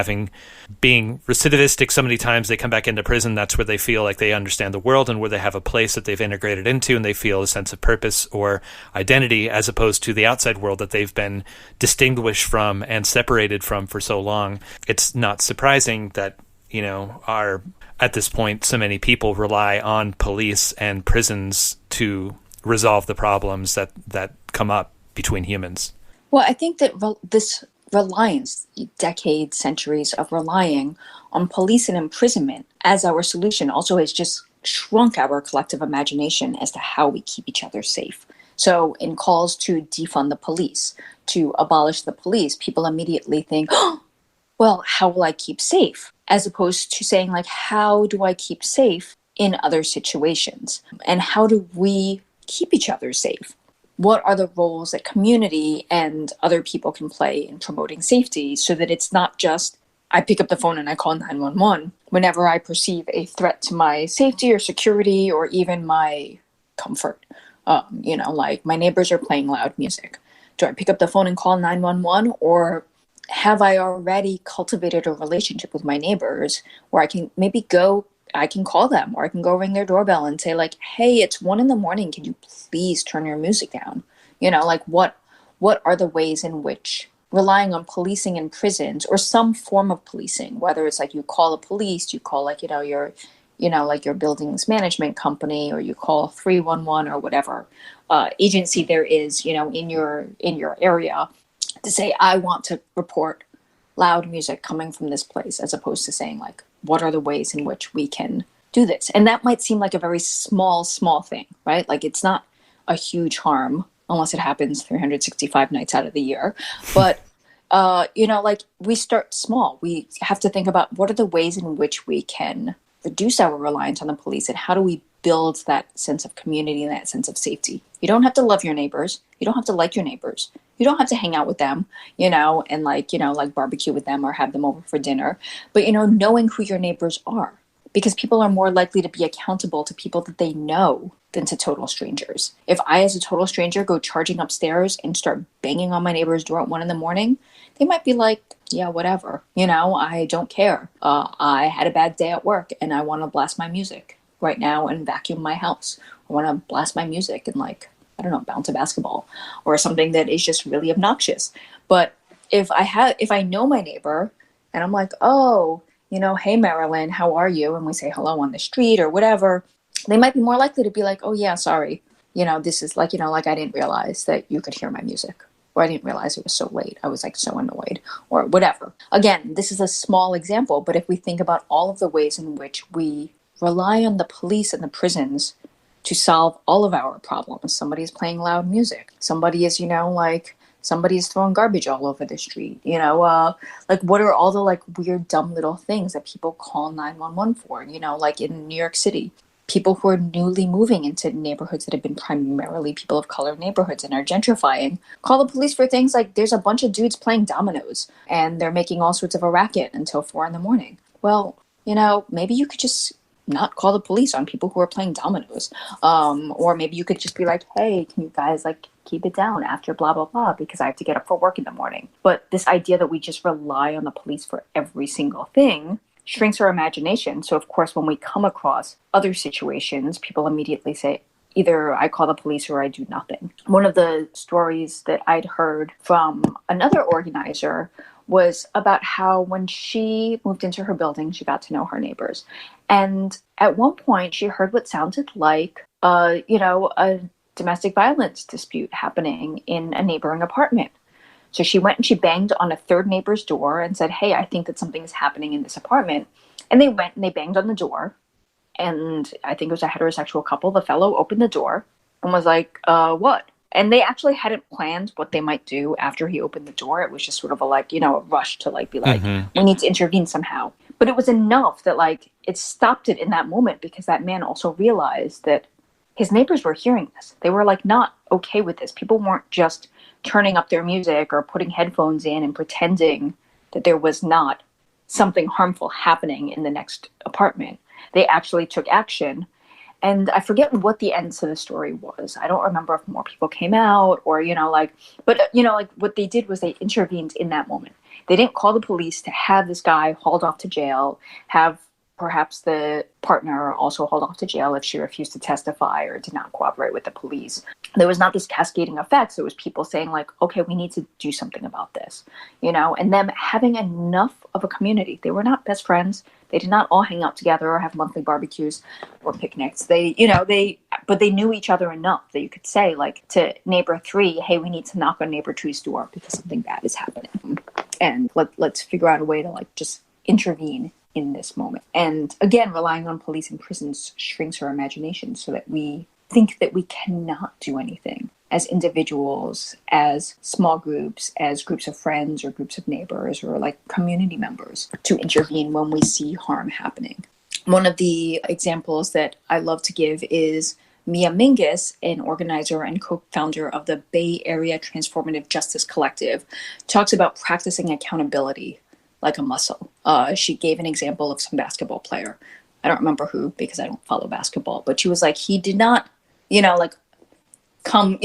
[SPEAKER 1] being recidivistic so many times they come back into prison, that's where they feel like they understand the world and where they have a place that they've integrated into and they feel a sense of purpose or identity, as opposed to the outside world that they've been distinguished from and separated from for so long. It's not surprising that, at this point, so many people rely on police and prisons to resolve the problems that come up between humans.
[SPEAKER 4] Well, I think that this reliance, decades, centuries of relying on police and imprisonment as our solution also has just shrunk our collective imagination as to how we keep each other safe. So in calls to defund the police, to abolish the police, people immediately think, oh, well, how will I keep safe? As opposed to saying, like, how do I keep safe in other situations? And how do we keep each other safe? What are the roles that community and other people can play in promoting safety so that it's not just I pick up the phone and I call 911 whenever I perceive a threat to my safety or security or even my comfort. Like my neighbors are playing loud music. Do I pick up the phone and call 911, or have I already cultivated a relationship with my neighbors where I can maybe I can call them, or I can go ring their doorbell and say, like, hey, it's 1 a.m. Can you please turn your music down? What are the ways in which relying on policing in prisons or some form of policing, whether it's like you call the police, you call your buildings management company, or you call 311 or whatever agency there is, in your area, to say, I want to report loud music coming from this place, as opposed to saying, like, what are the ways in which we can do this? And that might seem like a very small thing, right? Like, it's not a huge harm unless it happens 365 nights out of the year. But, we start small. We have to think about what are the ways in which we can reduce our reliance on the police, and how do we build that sense of community and that sense of safety. You don't have to love your neighbors. You don't have to like your neighbors. You don't have to hang out with them, and like barbecue with them or have them over for dinner. But, knowing who your neighbors are, because people are more likely to be accountable to people that they know than to total strangers. If I, as a total stranger, go charging upstairs and start banging on my neighbor's door at 1 a.m, they might be like, yeah, whatever. I don't care. I had a bad day at work and I want to blast my music right now and vacuum my house. I want to blast my music and bounce a basketball or something that is just really obnoxious. But if I know my neighbor and I'm like, oh, hey, Marilyn, how are you? And we say hello on the street or whatever, they might be more likely to be like, oh yeah, sorry. This is like I didn't realize that you could hear my music, or I didn't realize it was so late. I was so annoyed, or whatever. Again, this is a small example, but if we think about all of the ways in which we rely on the police and the prisons to solve all of our problems. Somebody's playing loud music. Somebody is, somebody's throwing garbage all over the street. What are all the weird, dumb little things that people call 911 for? In New York City, people who are newly moving into neighborhoods that have been primarily people of color neighborhoods and are gentrifying, call the police for things like there's a bunch of dudes playing dominoes and they're making all sorts of a racket until 4 a.m. Well, maybe you could just not call the police on people who are playing dominoes. Or maybe you could just be like, hey, can you guys keep it down after blah, blah, blah, because I have to get up for work in the morning. But this idea that we just rely on the police for every single thing shrinks our imagination. So of course, when we come across other situations, people immediately say, either I call the police or I do nothing. One of the stories that I'd heard from another organizer was about how when she moved into her building, she got to know her neighbors. And at one point, she heard what sounded like, a domestic violence dispute happening in a neighboring apartment. So she went and she banged on a third neighbor's door and said, hey, I think that something is happening in this apartment. And they went and they banged on the door. And I think it was a heterosexual couple. The fellow opened the door and was like, what? And they actually hadn't planned what they might do after he opened the door. It was just sort of a rush to we need to intervene somehow. But it was enough that it stopped it in that moment, because that man also realized that his neighbors were hearing this. They were not okay with this. People weren't just turning up their music or putting headphones in and pretending that there was not something harmful happening in the next apartment. They actually took action. And I forget what the end to the story was. I don't remember if more people came out or, but what they did was they intervened in that moment. They didn't call the police to have this guy hauled off to jail, have perhaps the partner also hauled off to jail if she refused to testify or did not cooperate with the police. There was not this cascading effect. So it was people saying like, okay, we need to do something about this, and them having enough of a community. They were not best friends. They did not all hang out together or have monthly barbecues or picnics. But they knew each other enough that you could say like to neighbor 3, hey, we need to knock on neighbor 2's door because something bad is happening. And let's figure out a way to like just intervene in this moment. And again, relying on police and prisons shrinks our imagination so that we think that we cannot do anything as individuals, as small groups, as groups of friends or groups of neighbors or like community members to intervene when we see harm happening. One of the examples that I love to give is Mia Mingus, an organizer and co-founder of the Bay Area Transformative Justice Collective, talks about practicing accountability like a muscle. She gave an example of some basketball player. I don't remember who because I don't follow basketball, but she was like, he did not, come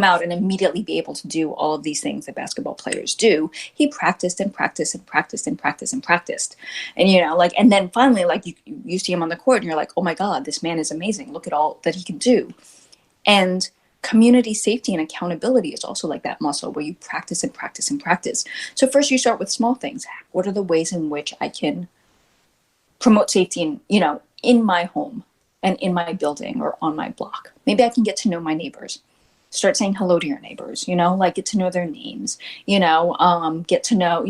[SPEAKER 4] out and immediately be able to do all of these things that basketball players do. He practiced and practiced and practiced and practiced and practiced. And, and then finally, like you see him on the court and you're like, oh my God, this man is amazing. Look at all that he can do. And community safety and accountability is also like that muscle where you practice and practice and practice. So first you start with small things. What are the ways in which I can promote safety in my home and in my building or on my block? Maybe I can get to know my neighbors. Start saying hello to your neighbors, get to know their names, get to know,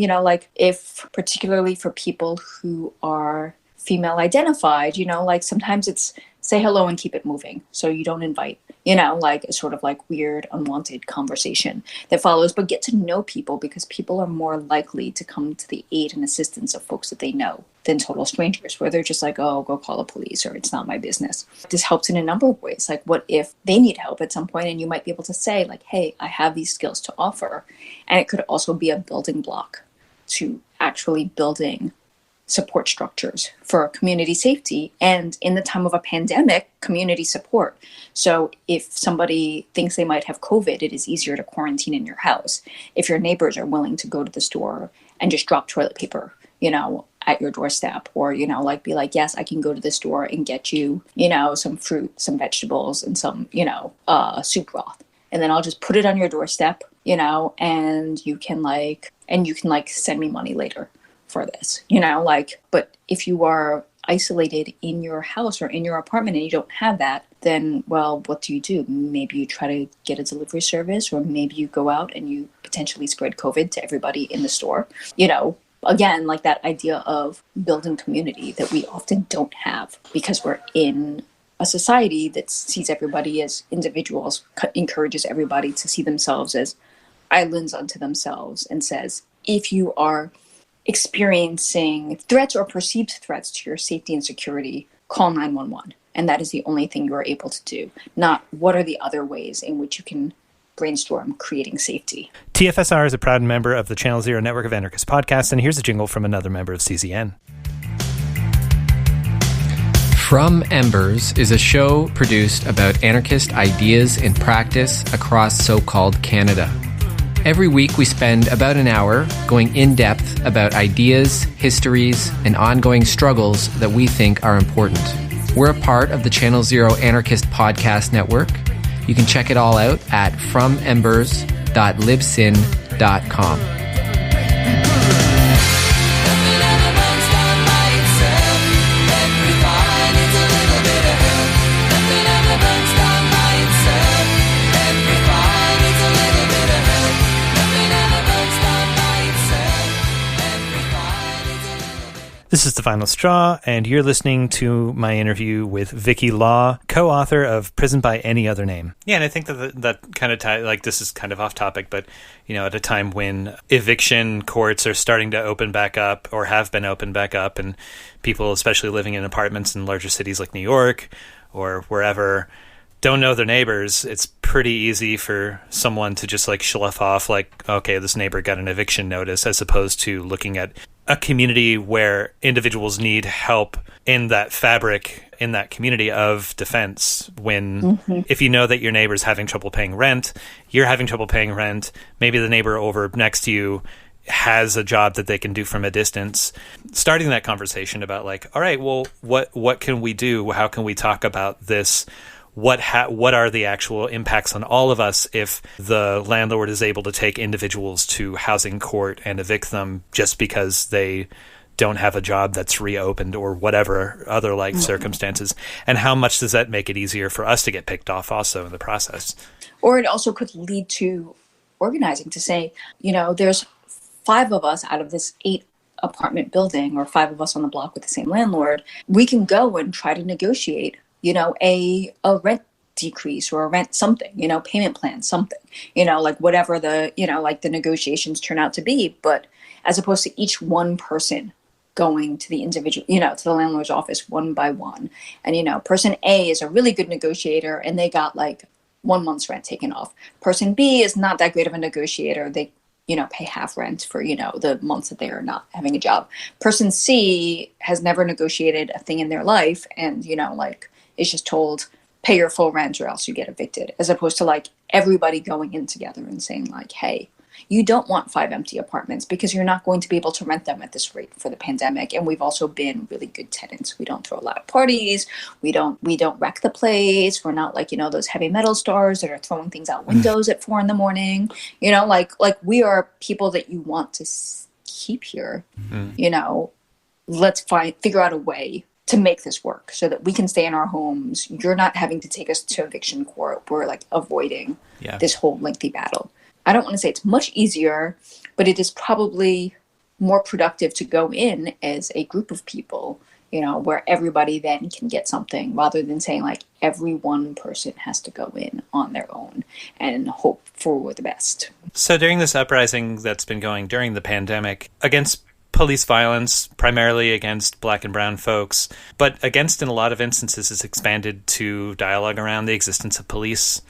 [SPEAKER 4] if particularly for people who are female identified, sometimes it's say hello and keep it moving. So you don't invite, a sort of like weird, unwanted conversation that follows, but get to know people because people are more likely to come to the aid and assistance of folks that they know than total strangers, where they're just like, oh, go call the police or it's not my business. This helps in a number of ways. Like what if they need help at some point and you might be able to say like, hey, I have these skills to offer. And it could also be a building block to actually building support structures for community safety and in the time of a pandemic, community support. So if somebody thinks they might have COVID, it is easier to quarantine in your house. If your neighbors are willing to go to the store and just drop toilet paper, at your doorstep or, be like, yes, I can go to the store and get you, some fruit, some vegetables and some, soup broth. And then I'll just put it on your doorstep, and you can send me money later for this, but if you are isolated in your house or in your apartment and you don't have that, then, well, what do? Maybe you try to get a delivery service, or maybe you go out and you potentially spread COVID to everybody in the store, again, like that idea of building community that we often don't have because we're in a society that sees everybody as individuals, encourages everybody to see themselves as islands unto themselves, and says, if you are experiencing threats or perceived threats to your safety and security, call 911. And that is the only thing you are able to do, not what are the other ways in which you can brainstorm creating safety.
[SPEAKER 1] TFSR is a proud member of the Channel Zero network of anarchist podcasts, and here's a jingle from another member of CZN.
[SPEAKER 5] From Embers is a show produced about anarchist ideas and practice across so-called Canada. Every week we spend about an hour going in-depth about ideas, histories, and ongoing struggles that we think are important. We're a part of the Channel Zero Anarchist Podcast Network. You can check it all out at fromembers.libsyn.com.
[SPEAKER 1] This is The Final Straw, and you're listening to my interview with Vikki Law, co-author of Prison by Any Other Name. Yeah, and I think that kind of this is kind of off topic, but at a time when eviction courts are starting to open back up or have been opened back up, and people, especially living in apartments in larger cities like New York or wherever, don't know their neighbors, it's pretty easy for someone to just slough off okay, this neighbor got an eviction notice, as opposed to looking at a community where individuals need help in that fabric in that community of defense when if you know that your neighbor's having trouble paying rent, you're having trouble paying rent, maybe the neighbor over next to you has a job that they can do from a distance, starting that conversation about like, all right, well, what can we do? How can we talk about this? What are the actual impacts on all of us if the landlord is able to take individuals to housing court and evict them just because they don't have a job that's reopened or whatever other like circumstances? And how much does that make it easier for us to get picked off also in the process?
[SPEAKER 4] Or it also could lead to organizing to say, there's 5 of us out of this 8 apartment building, or 5 of us on the block with the same landlord. We can go and try to negotiate, a rent decrease or a rent something, payment plan, something, like whatever the, like the negotiations turn out to be. But as opposed to each one person going to the individual, to the landlord's office one by one. And, person A is a really good negotiator and they got like 1 month's rent taken off. Person B is not that great of a negotiator. They pay half rent for, the months that they are not having a job. Person C has never negotiated a thing in their life and, is just told, pay your full rent or else you get evicted, as opposed to like everybody going in together and saying like, hey, you don't want 5 empty apartments because you're not going to be able to rent them at this rate for the pandemic. And we've also been really good tenants. We don't throw a lot of parties. We don't wreck the place. We're not like, those heavy metal stars that are throwing things out windows at 4 a.m. Like we are people that you want to keep here. Let's figure out a way to make this work so that we can stay in our homes. You're not having to take us to eviction court. We're like avoiding this whole lengthy battle. I don't want to say it's much easier, but it is probably more productive to go in as a group of people, where everybody then can get something, rather than saying like every one person has to go in on their own and hope for the best.
[SPEAKER 1] So during this uprising that's been going during the pandemic against police violence, primarily against Black and brown folks, but against, in a lot of instances, it's expanded to dialogue around the existence of police.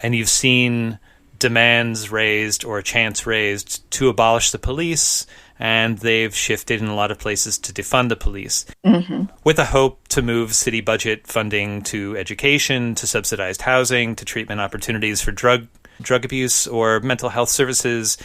[SPEAKER 1] And you've seen demands raised or chants raised to abolish the police, and they've shifted in a lot of places to defund the police, with a hope to move city budget funding to education, to subsidized housing, to treatment opportunities for drug abuse or mental health services,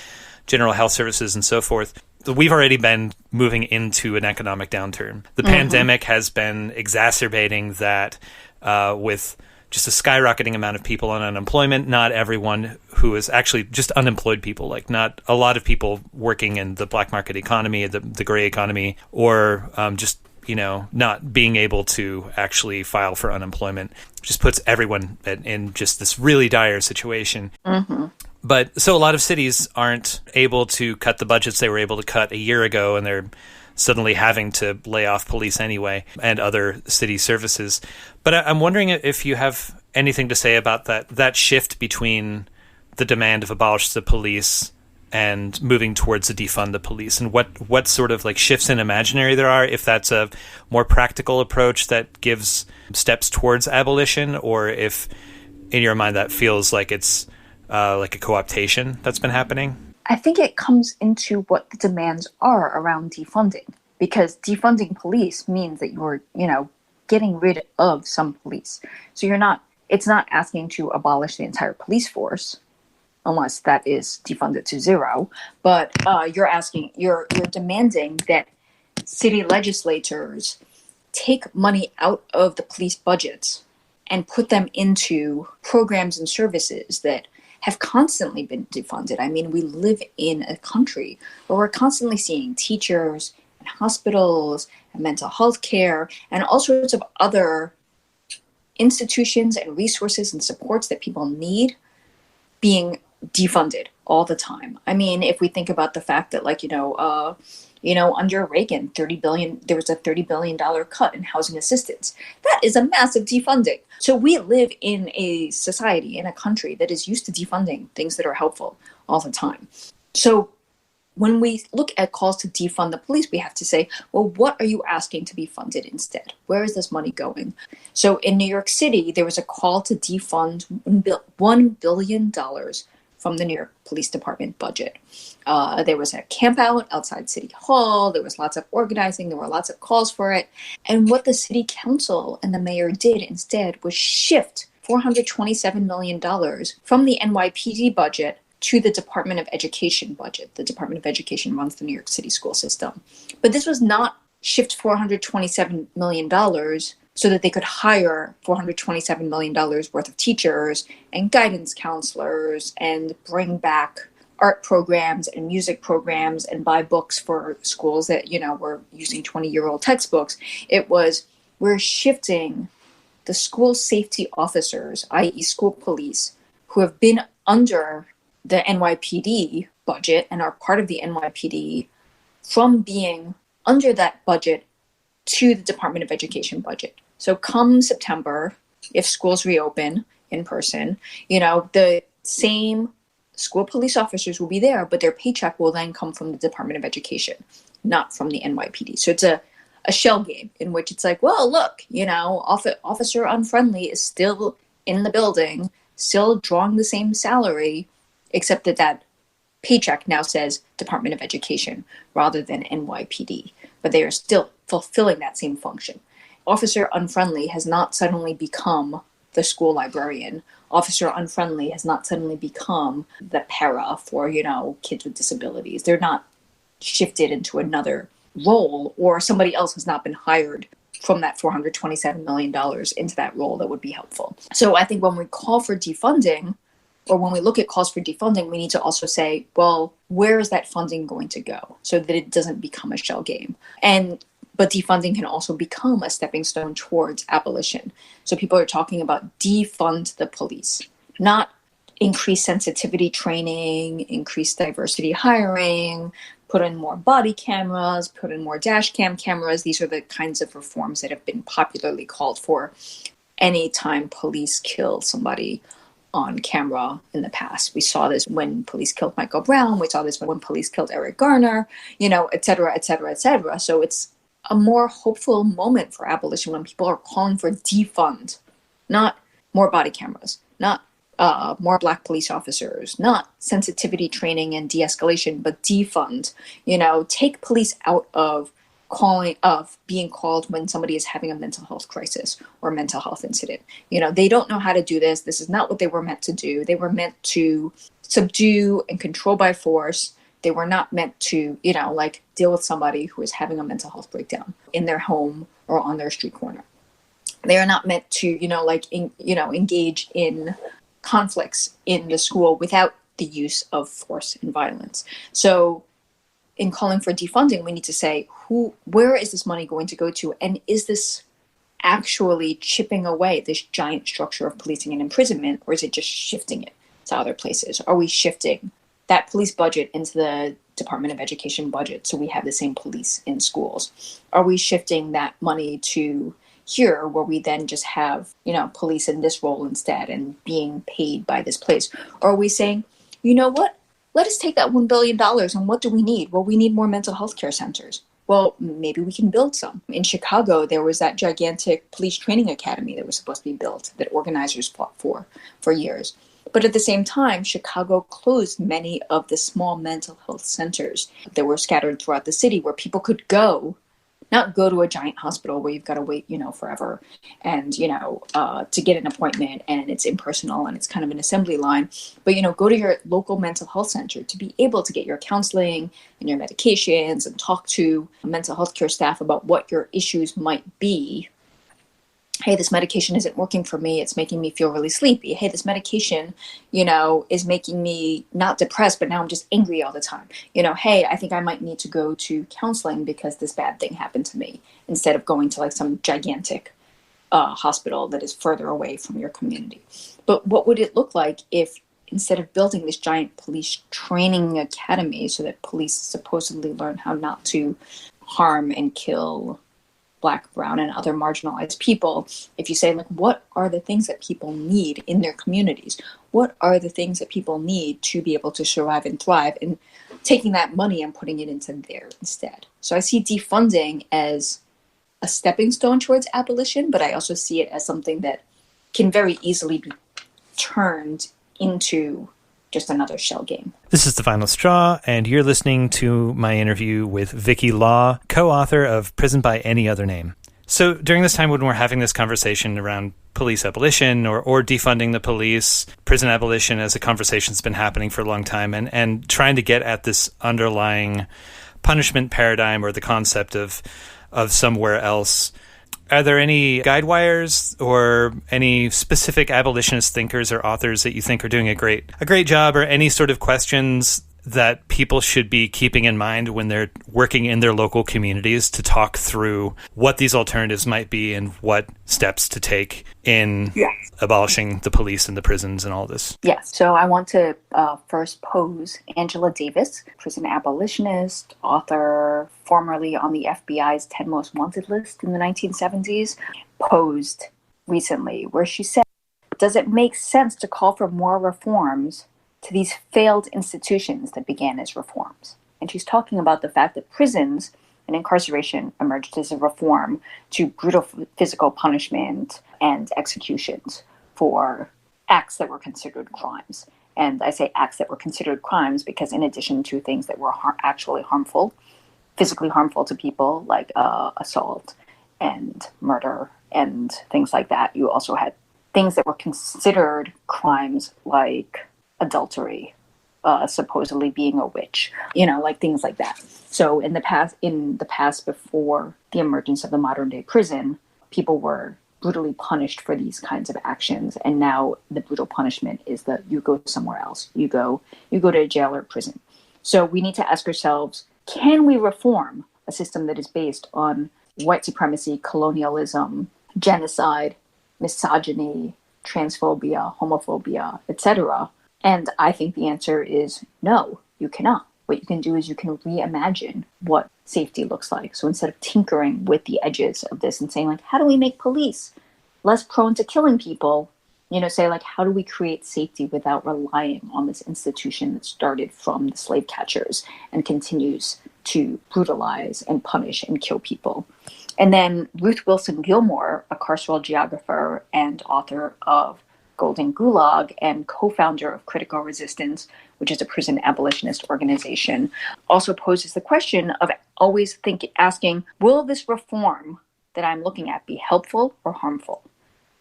[SPEAKER 1] general health services, and so forth. We've already been moving into an economic downturn. The pandemic has been exacerbating that with just a skyrocketing amount of people on unemployment. Not everyone who is actually just unemployed people, like not a lot of people working in the black market economy, the gray economy, or just, not being able to actually file for unemployment, just puts everyone in just this really dire situation. But so a lot of cities aren't able to cut the budgets they were able to cut a year ago, and they're suddenly having to lay off police anyway and other city services. But I'm wondering if you have anything to say about that shift between the demand of abolish the police and moving towards a defund the police, and what sort of like shifts in imaginary there are, if that's a more practical approach that gives steps towards abolition, or if in your mind that feels like it's like a co-optation that's been happening?
[SPEAKER 4] I think it comes into what the demands are around defunding, because defunding police means that you're, getting rid of some police. So it's not asking to abolish the entire police force, unless that is defunded to 0, but you're demanding that city legislators take money out of the police budgets and put them into programs and services that have constantly been defunded. I mean, we live in a country where we're constantly seeing teachers and hospitals and mental health care and all sorts of other institutions and resources and supports that people need being defunded all the time. I mean, if we think about the fact that, like, under Reagan, there was a $30 billion cut in housing assistance. That is a massive defunding. So we live in a society, in a country that is used to defunding things that are helpful all the time. So when we look at calls to defund the police, we have to say, well, what are you asking to be funded instead? Where is this money going? So in New York City, there was a call to defund $1 billion from the New York Police Department budget. There was a camp out outside City Hall. There was lots of organizing. There were lots of calls for it. And what the city council and the mayor did instead was shift $427 million from the NYPD budget to the Department of Education budget. The Department of Education runs the New York City school system. But this was not shift $427 million so that they could hire $427 million worth of teachers and guidance counselors and bring back art programs and music programs and buy books for schools that, were using 20-year-old textbooks. It was, we're shifting the school safety officers, i.e. school police, who have been under the NYPD budget and are part of the NYPD, from being under that budget to the Department of Education budget. So come September, if schools reopen in person, the same school police officers will be there, but their paycheck will then come from the Department of Education, not from the NYPD. So it's a shell game in which it's like, well, look, Officer Unfriendly is still in the building, still drawing the same salary, except that paycheck now says Department of Education rather than NYPD. But they are still fulfilling that same function. Officer Unfriendly has not suddenly become the school librarian. Officer Unfriendly has not suddenly become the para for, kids with disabilities. They're not shifted into another role, or somebody else has not been hired from that $427 million into that role that would be helpful. So I think when we call for defunding, or when we look at calls for defunding, we need to also say, well, where is that funding going to go so that it doesn't become a shell game? But defunding can also become a stepping stone towards abolition. So people are talking about defund the police, not increase sensitivity training, increase diversity hiring, put in more body cameras, put in more dash cam cameras. These are the kinds of reforms that have been popularly called for anytime police kill somebody on camera in the past. We saw this when police killed Michael Brown. We saw this when police killed Eric Garner, et cetera, et cetera, et cetera. So it's a more hopeful moment for abolition when people are calling for defund, not more body cameras, not more Black police officers, not sensitivity training and de-escalation, but defund. Take police out of being called when somebody is having a mental health crisis or mental health incident. They don't know how to do this. This is not what they were meant to do. They were meant to subdue and control by force. They were not meant to, deal with somebody who is having a mental health breakdown in their home or on their street corner. They are not meant to, engage in conflicts in the school without the use of force and violence. So in calling for defunding, we need to say, where is this money going to go to? And is this actually chipping away this giant structure of policing and imprisonment, or is it just shifting it to other places? Are we shifting that police budget into the Department of Education budget so we have the same police in schools? Are we shifting that money to here, where we then just have, police in this role instead and being paid by this place? Or are we saying, what? Let us take that $1 billion and what do we need? Well, we need more mental health care centers. Well, maybe we can build some. In Chicago, there was that gigantic police training academy that was supposed to be built that organizers fought for years. But at the same time, Chicago closed many of the small mental health centers that were scattered throughout the city where people could go, not go to a giant hospital where you've got to wait, forever and, to get an appointment and it's impersonal and it's kind of an assembly line, but, go to your local mental health center to be able to get your counseling and your medications and talk to mental health care staff about what your issues might be. Hey, this medication isn't working for me. It's making me feel really sleepy. Hey, this medication, is making me not depressed, but now I'm just angry all the time. Hey, I think I might need to go to counseling because this bad thing happened to me, instead of going to some gigantic hospital that is further away from your community. But what would it look like if instead of building this giant police training academy so that police supposedly learn how not to harm and kill Black, brown, and other marginalized people, if you say, what are the things that people need in their communities? What are the things that people need to be able to survive and thrive? And taking that money and putting it into there instead. So I see defunding as a stepping stone towards abolition, but I also see it as something that can very easily be turned into just another shell game.
[SPEAKER 1] This is The Final Straw, and you're listening to my interview with Vikki Law, co-author of Prison by Any Other Name. So during this time when we're having this conversation around police abolition or defunding the police, prison abolition as a conversation that's been happening for a long time, and trying to get at this underlying punishment paradigm or the concept of somewhere else, are there any guide wires or any specific abolitionist thinkers or authors that you think are doing a great job, or any sort of questions that people should be keeping in mind when they're working in their local communities to talk through what these alternatives might be and what steps to take in abolishing the police and the prisons and all this?
[SPEAKER 4] Yes. So I want to first pose Angela Davis, prison abolitionist, author, formerly on the FBI's 10 Most Wanted list in the 1970s, posed recently where she said, does it make sense to call for more reforms to these failed institutions that began as reforms? And she's talking about the fact that prisons and incarceration emerged as a reform to brutal physical punishment and executions for acts that were considered crimes. And I say acts that were considered crimes because in addition to things that were actually harmful, physically harmful to people, like assault and murder and things like that, you also had things that were considered crimes like adultery, supposedly being a witch, like things like that. So in the past before the emergence of the modern day prison, people were brutally punished for these kinds of actions. And now the brutal punishment is that you go somewhere else. You go to a jail or prison. So we need to ask ourselves, can we reform a system that is based on white supremacy, colonialism, genocide, misogyny, transphobia, homophobia, etc.? And I think the answer is no, you cannot. What you can do is you can reimagine what safety looks like. So instead of tinkering with the edges of this and saying, like, how do we make police less prone to killing people? Say, like, how do we create safety without relying on this institution that started from the slave catchers and continues to brutalize and punish and kill people? And then Ruth Wilson Gilmore, a carceral geographer and author of Golden Gulag and co-founder of Critical Resistance, which is a prison abolitionist organization, also poses the question of always asking, will this reform that I'm looking at be helpful or harmful?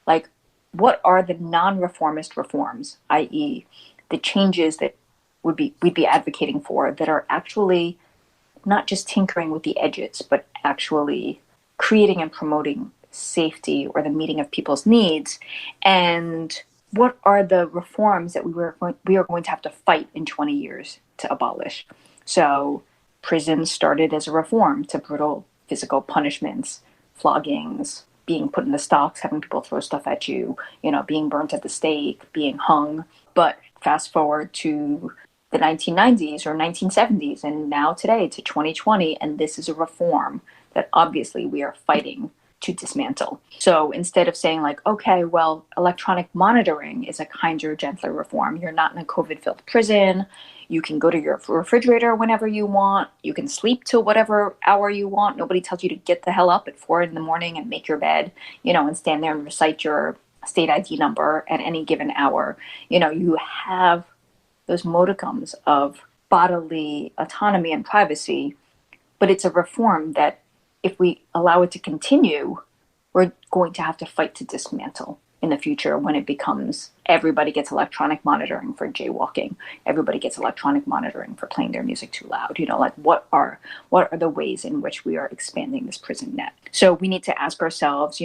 [SPEAKER 4] Like, what are the non-reformist reforms, i.e. the changes that we'd be advocating for that are actually not just tinkering with the edges, but actually creating and promoting safety or the meeting of people's needs? And what are the reforms that we are going to have to fight in 20 years to abolish? So prisons started as a reform to brutal physical punishments, floggings, being put in the stocks, having people throw stuff at you, being burnt at the stake, being hung. But fast forward to the 1990s or 1970s and now today to 2020, and this is a reform that obviously we are fighting to dismantle. So instead of saying like, okay, well, electronic monitoring is a kinder, gentler reform. You're not in a COVID-filled prison. You can go to your refrigerator whenever you want. You can sleep till whatever hour you want. Nobody tells you to get the hell up at 4 a.m. and make your bed, and stand there and recite your state ID number at any given hour. You have those modicums of bodily autonomy and privacy, but it's a reform that if we allow it to continue, we're going to have to fight to dismantle in the future when it becomes everybody gets electronic monitoring for jaywalking. Everybody gets electronic monitoring for playing their music too loud. What are the ways in which we are expanding this prison net? So we need to ask ourselves,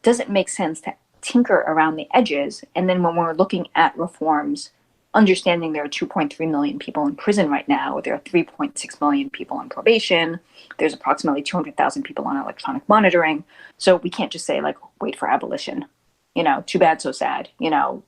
[SPEAKER 4] does it make sense to tinker around the edges? And then when we're looking at reforms, understanding there are 2.3 million people in prison right now, there are 3.6 million people on probation, there's approximately 200,000 people on electronic monitoring. So we can't just say, like, wait for abolition. Too bad, so sad.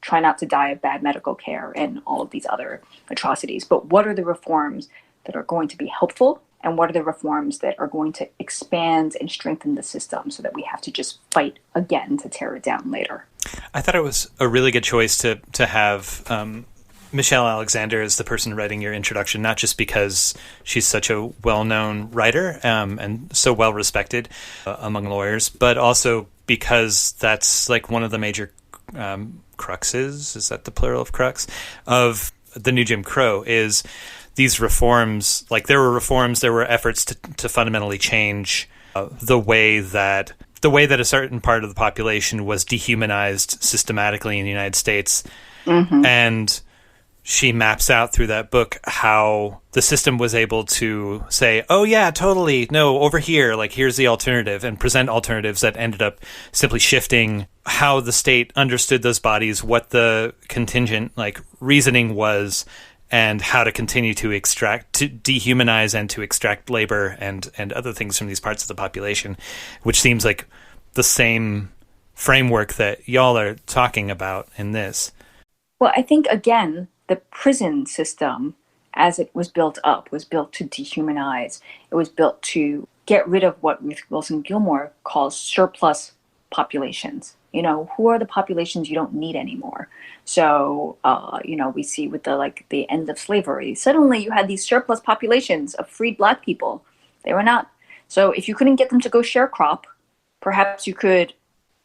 [SPEAKER 4] Try not to die of bad medical care and all of these other atrocities. But what are the reforms that are going to be helpful? And what are the reforms that are going to expand and strengthen the system so that we have to just fight again to tear it down later?
[SPEAKER 1] I thought it was a really good choice to have Michelle Alexander is the person writing your introduction, not just because she's such a well-known writer and so well-respected among lawyers, but also because that's like one of the major cruxes, is that the plural of crux, of the new Jim Crow is these reforms. Like there were efforts to fundamentally change the way that a certain part of the population was dehumanized systematically in the United States.
[SPEAKER 4] Mm-hmm.
[SPEAKER 1] And she maps out through that book how the system was able to say, oh yeah, totally, no, over here, like here's the alternative, and present alternatives that ended up simply shifting how the state understood those bodies, what the contingent like reasoning was, and how to continue to dehumanize and to extract labor and other things from these parts of the population, which seems like the same framework that y'all are talking about in this.
[SPEAKER 4] Well, I think, again, the prison system, as it was built up, was built to dehumanize. It was built to get rid of what Ruth Wilson Gilmore calls surplus populations. You know, who are the populations you don't need anymore? So, you know, we see with the end of slavery, suddenly you had these surplus populations of freed Black people. They were not. So if you couldn't get them to go sharecrop, perhaps you could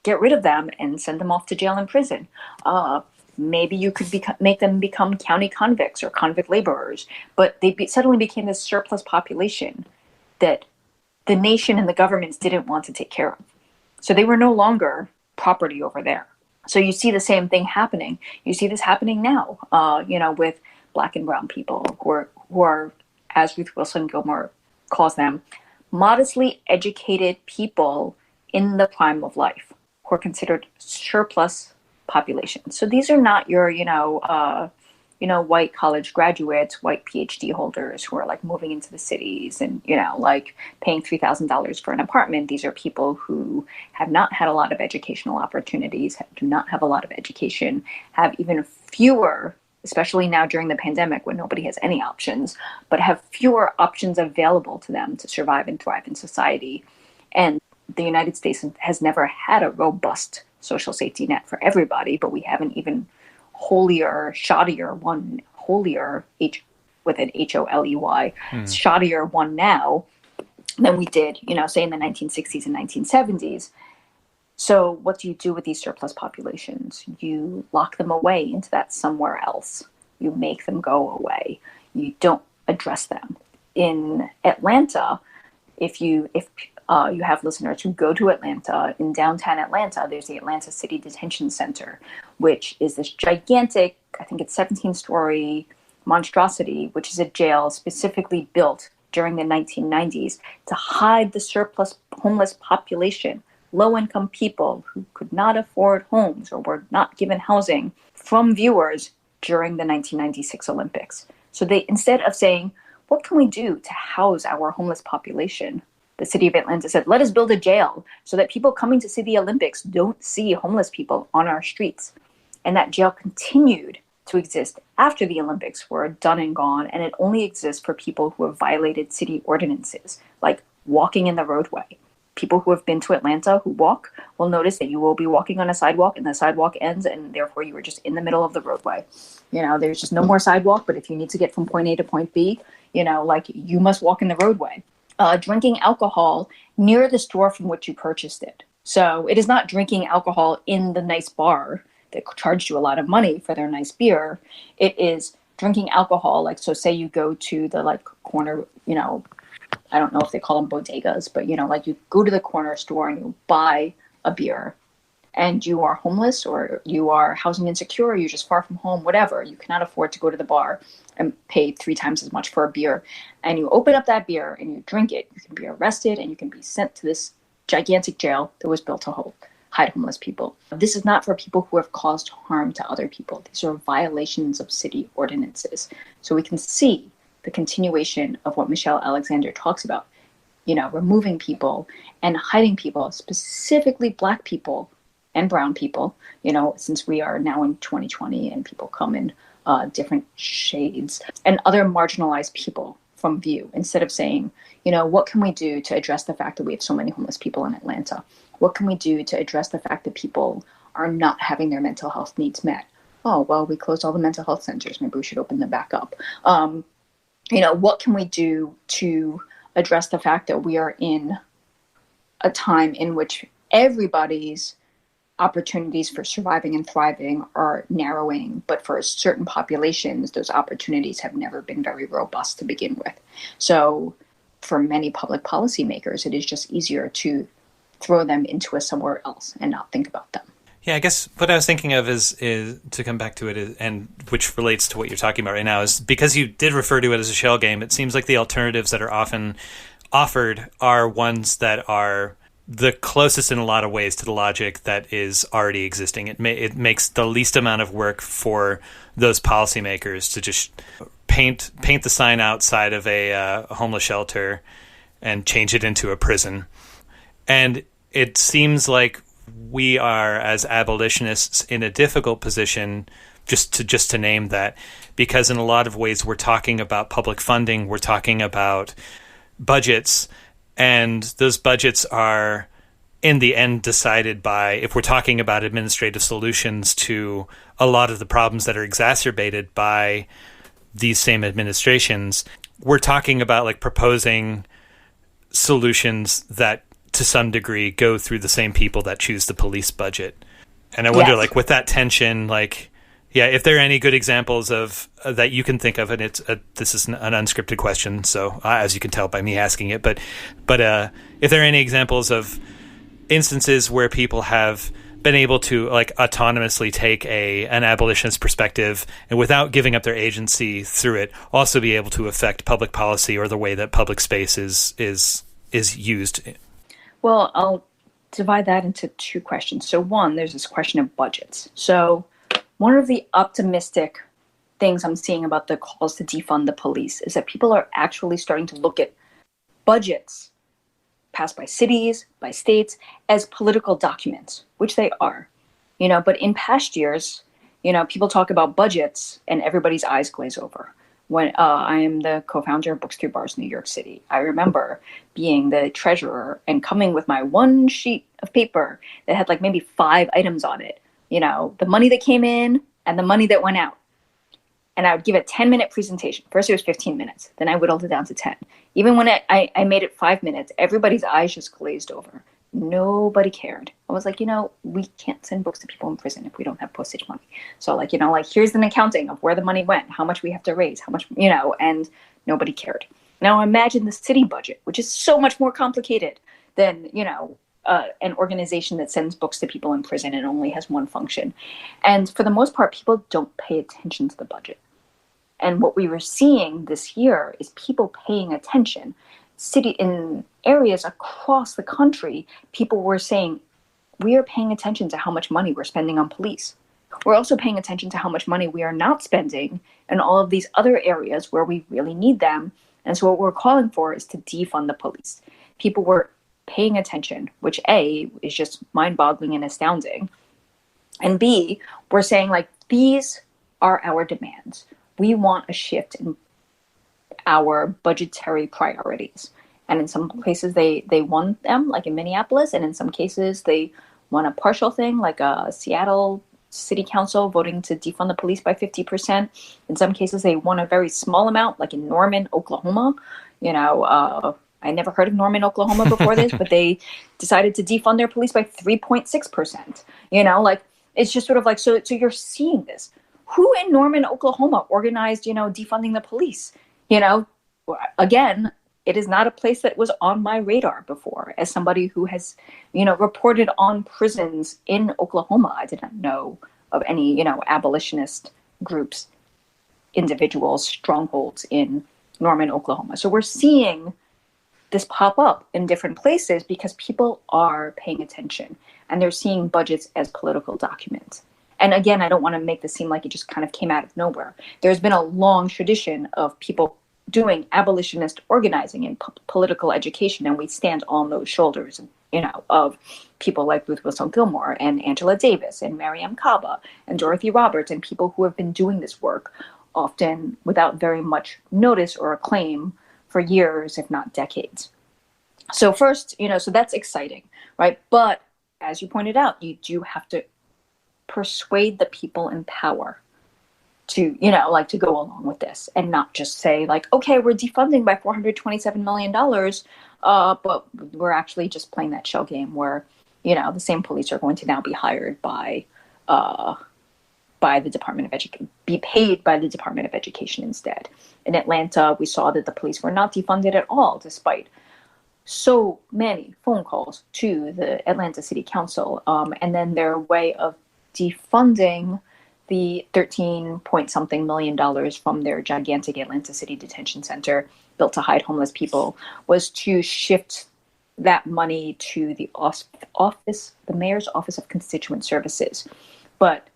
[SPEAKER 4] get rid of them and send them off to jail and prison. Maybe you could make them become county convicts or convict laborers. But they suddenly became this surplus population that the nation and the governments didn't want to take care of. So they were no longer property over there. So you see the same thing happening. You see this happening now, you know, with Black and brown people who are, as Ruth Wilson Gilmore calls them, modestly educated people in the prime of life, who are considered surplus populations. So these are not your, white college graduates, white PhD holders who are like moving into the cities and, you know, like paying $3,000 for an apartment. These are people who have not had a lot of educational opportunities, do not have a lot of education, have even fewer, especially now during the pandemic when nobody has any options, but have fewer options available to them to survive and thrive in society. And the United States has never had a robust social safety net for everybody, but we have an even shoddier one, with an HOLEY, shoddier one now than we did, you know, say in the 1960s and 1970s. So what do you do with these surplus populations? You lock them away into that somewhere else. You make them go away. You don't address them. In Atlanta, if you have listeners who go to Atlanta, in downtown Atlanta, there's the Atlanta City Detention Center, which is this gigantic, I think it's 17-story monstrosity, which is a jail specifically built during the 1990s to hide the surplus homeless population, low-income people who could not afford homes or were not given housing, from viewers during the 1996 Olympics. So they, instead of saying, what can we do to house our homeless population? The city of Atlanta said, let us build a jail so that people coming to see the Olympics don't see homeless people on our streets. And that jail continued to exist after the Olympics were done and gone, and it only exists for people who have violated city ordinances, like walking in the roadway. People who have been to Atlanta who walk will notice that you will be walking on a sidewalk and the sidewalk ends, and therefore you are just in the middle of the roadway. You know, there's just no more sidewalk, but if you need to get from point A to point B, you know, like you must walk in the roadway. Drinking alcohol near the store from which you purchased it. So it is not drinking alcohol in the nice bar that charged you a lot of money for their nice beer. It is drinking alcohol, like, so say you go to the like corner, you know, I don't know if they call them bodegas, but, you know, like you go to the corner store and you buy a beer and you are homeless or you are housing insecure, or you're just far from home, whatever. You cannot afford to go to the bar and pay 3 times as much for a beer. And you open up that beer and you drink it. You can be arrested and you can be sent to this gigantic jail that was built to hide homeless people. This is not for people who have caused harm to other people. These are violations of city ordinances. So we can see the continuation of what Michelle Alexander talks about, you know, removing people and hiding people, specifically Black people and brown people, you know, since we are now in 2020 and people come in different shades, and other marginalized people from view, instead of saying, you know, what can we do to address the fact that we have so many homeless people in Atlanta? What can we do to address the fact that people are not having their mental health needs met? Oh, well, we closed all the mental health centers. Maybe we should open them back up. You know, what can we do to address the fact that we are in a time in which everybody's opportunities for surviving and thriving are narrowing, but for certain populations, those opportunities have never been very robust to begin with. So for many public policymakers, it is just easier to throw them into a somewhere else and not think about them.
[SPEAKER 1] Yeah, I guess what I was thinking of is to come back to it, and which relates to what you're talking about right now, is because you did refer to it as a shell game, it seems like the alternatives that are often offered are ones that are the closest in a lot of ways to the logic that is already existing. It makes the least amount of work for those policymakers to just paint the sign outside of a homeless shelter and change it into a prison. And it seems like we are, as abolitionists, in a difficult position, just to name that, because in a lot of ways we're talking about public funding, we're talking about budgets, and those budgets are in the end decided by, if we're talking about administrative solutions to a lot of the problems that are exacerbated by these same administrations, we're talking about like proposing solutions that to some degree go through the same people that choose the police budget. And I wonder, like, with that tension, like, yeah, if there are any good examples of that you can think of, and this is an unscripted question, so as you can tell by me asking it, but if there are any examples of instances where people have been able to like autonomously take an abolitionist perspective and without giving up their agency through it, also be able to affect public policy or the way that public space is used.
[SPEAKER 4] Well, I'll divide that into two questions. So one, there's this question of budgets. So one of the optimistic things I'm seeing about the calls to defund the police is that people are actually starting to look at budgets passed by cities, by states, as political documents, which they are. But in past years, people talk about budgets and everybody's eyes glaze over. When I am the co-founder of Books Through Bars New York City, I remember being the treasurer and coming with my one sheet of paper that had like maybe 5 items on it. The money that came in and the money that went out. And I would give a 10-minute presentation. First it was 15 minutes. Then I whittled it down to 10. Even when I made it 5 minutes, everybody's eyes just glazed over. Nobody cared. I was like, we can't send books to people in prison if we don't have postage money. So here's an accounting of where the money went, how much we have to raise, how much, and nobody cared. Now imagine the city budget, which is so much more complicated than, an organization that sends books to people in prison and only has one function. And for the most part, people don't pay attention to the budget. And what we were seeing this year is people paying attention. In areas across the country, people were saying, we are paying attention to how much money we're spending on police. We're also paying attention to how much money we are not spending in all of these other areas where we really need them. And so what we're calling for is to defund the police. People were paying attention, which A, is just mind-boggling and astounding. And B, we're saying, these are our demands. We want a shift in our budgetary priorities. And in some places they won them, like in Minneapolis, and in some cases they won a partial thing, like a Seattle City Council voting to defund the police by 50%. In some cases they won a very small amount, like in Norman, Oklahoma. I never heard of Norman, Oklahoma before this, but they decided to defund their police by 3.6%. It's just sort of so you're seeing this. Who in Norman, Oklahoma organized, defunding the police? Again, it is not a place that was on my radar before. As somebody who has, reported on prisons in Oklahoma, I did not know of any, abolitionist groups, individuals, strongholds in Norman, Oklahoma. So we're seeing this pop up in different places because people are paying attention and they're seeing budgets as political documents. And again, I don't want to make this seem like it just kind of came out of nowhere. There's been a long tradition of people doing abolitionist organizing and political education, and we stand on those shoulders, of people like Ruth Wilson Gilmore and Angela Davis and Mariame Kaba and Dorothy Roberts, and people who have been doing this work often without very much notice or acclaim for years, if not decades. So first, so that's exciting, right? But as you pointed out, you do have to persuade the people in power to, to go along with this and not just say okay, we're defunding by $427 million, but we're actually just playing that shell game where, the same police are going to now be hired by the Department of Education, be paid by the Department of Education instead. In Atlanta, we saw that the police were not defunded at all, despite so many phone calls to the Atlanta City Council. And then their way of defunding the 13 point something million dollars from their gigantic Atlanta City detention center built to hide homeless people was to shift that money to the mayor's office of constituent services. But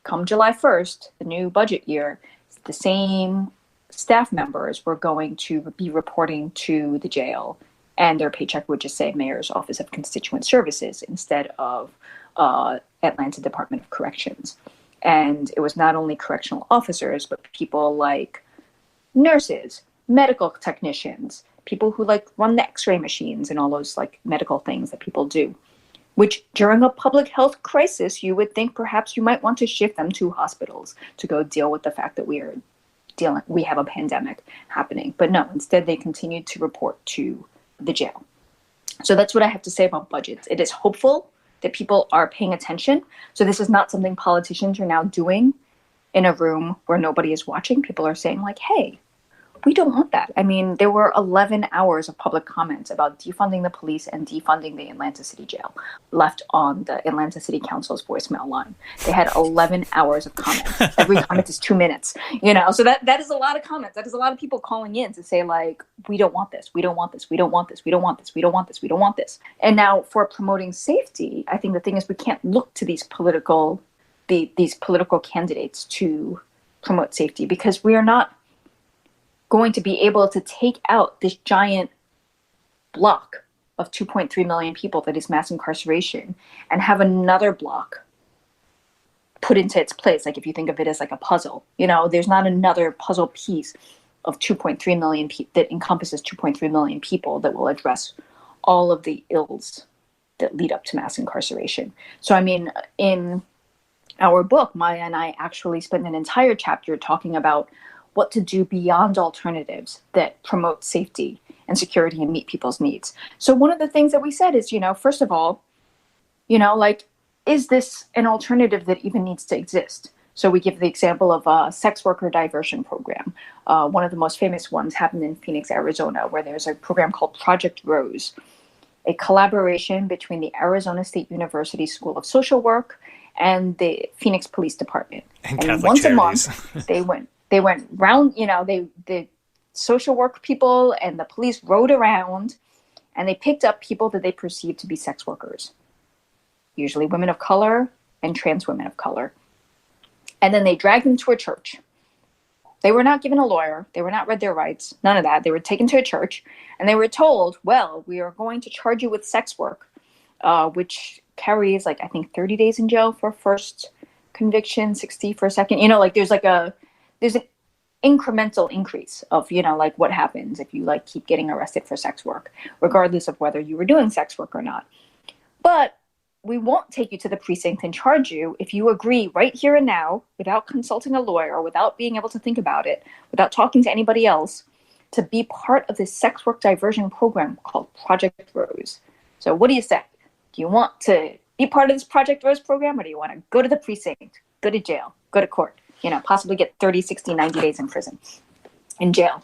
[SPEAKER 4] come July 1st, the new budget year, the same staff members were going to be reporting to the jail, and their paycheck would just say Mayor's Office of Constituent Services instead of Atlanta Department of Corrections. And it was not only correctional officers, but people like nurses, medical technicians, people who like run the x-ray machines and all those like medical things that people do, which during a public health crisis, you would think perhaps you might want to shift them to hospitals to go deal with the fact that we have a pandemic happening. But no, instead they continued to report to the jail. So that's what I have to say about budgets. It is hopeful that people are paying attention. So this is not something politicians are now doing in a room where nobody is watching. People are saying like, hey, we don't want that. I mean, there were 11 hours of public comments about defunding the police and defunding the Atlanta City Jail left on the Atlanta City Council's voicemail line. They had 11 hours of comments. Every comment is 2 minutes, so that is a lot of comments. That is a lot of people calling in to say like, we don't want this. We don't want this. We don't want this. We don't want this. We don't want this. We don't want this. And now for promoting safety, I think the thing is we can't look to these political candidates to promote safety because we are not going to be able to take out this giant block of 2.3 million people that is mass incarceration and have another block put into its place. Like if you think of it as like a puzzle, there's not another puzzle piece of 2.3 million that encompasses 2.3 million people that will address all of the ills that lead up to mass incarceration. So, I mean, in our book, Maya and I actually spent an entire chapter talking about what to do beyond alternatives that promote safety and security and meet people's needs. So one of the things that we said is, first of all, is this an alternative that even needs to exist? So we give the example of a sex worker diversion program. One of the most famous ones happened in Phoenix, Arizona, where there's a program called Project Rose, a collaboration between the Arizona State University School of Social Work and the Phoenix Police Department. And once a month, they went round, the social work people and the police rode around and they picked up people that they perceived to be sex workers, usually women of color and trans women of color. And then they dragged them to a church. They were not given a lawyer. They were not read their rights. None of that. They were taken to a church and they were told, well, we are going to charge you with sex work, which carries I think 30 days in jail for first conviction, 60 for a second. There's an incremental increase of, what happens if you keep getting arrested for sex work, regardless of whether you were doing sex work or not. But we won't take you to the precinct and charge you if you agree right here and now, without consulting a lawyer, without being able to think about it, without talking to anybody else, to be part of this sex work diversion program called Project Rose. So what do you say? Do you want to be part of this Project Rose program, or do you want to go to the precinct, go to jail, go to court? Possibly get 30, 60, 90 days in prison, in jail.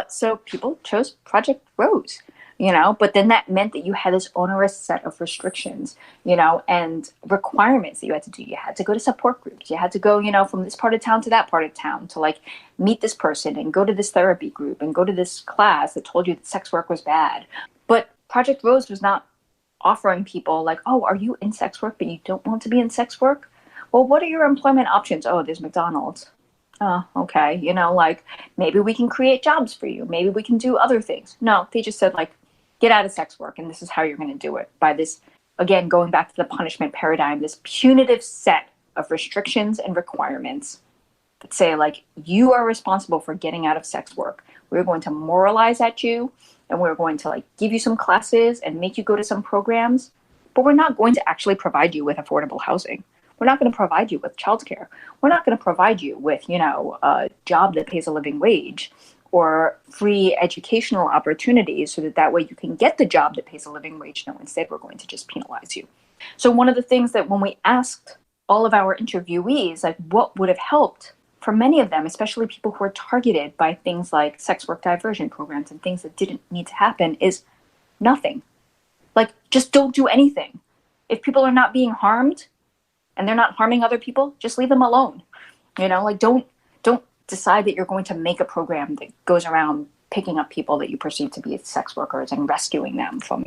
[SPEAKER 4] So people chose Project Rose, but then that meant that you had this onerous set of restrictions, and requirements that you had to do. You had to go to support groups. You had to go, from this part of town to that part of town to meet this person and go to this therapy group and go to this class that told you that sex work was bad. But Project Rose was not offering people oh, are you in sex work, but you don't want to be in sex work? Well, what are your employment options? Oh, there's McDonald's. Oh, okay. Maybe we can create jobs for you. Maybe we can do other things. No, they just said get out of sex work. And this is how you're going to do it by this, again, going back to the punishment paradigm, this punitive set of restrictions and requirements that say you are responsible for getting out of sex work. We're going to moralize at you and we're going to give you some classes and make you go to some programs, but we're not going to actually provide you with affordable housing. We're not going to provide you with childcare. We're not going to provide you with, a job that pays a living wage or free educational opportunities so that way you can get the job that pays a living wage. No, instead, we're going to just penalize you. So one of the things that when we asked all of our interviewees, like what would have helped for many of them, especially people who are targeted by things like sex work diversion programs and things that didn't need to happen, is nothing. Like, just don't do anything. If people are not being harmed and they're not harming other people, just leave them alone. Like don't decide that you're going to make a program that goes around picking up people that you perceive to be sex workers and rescuing them from,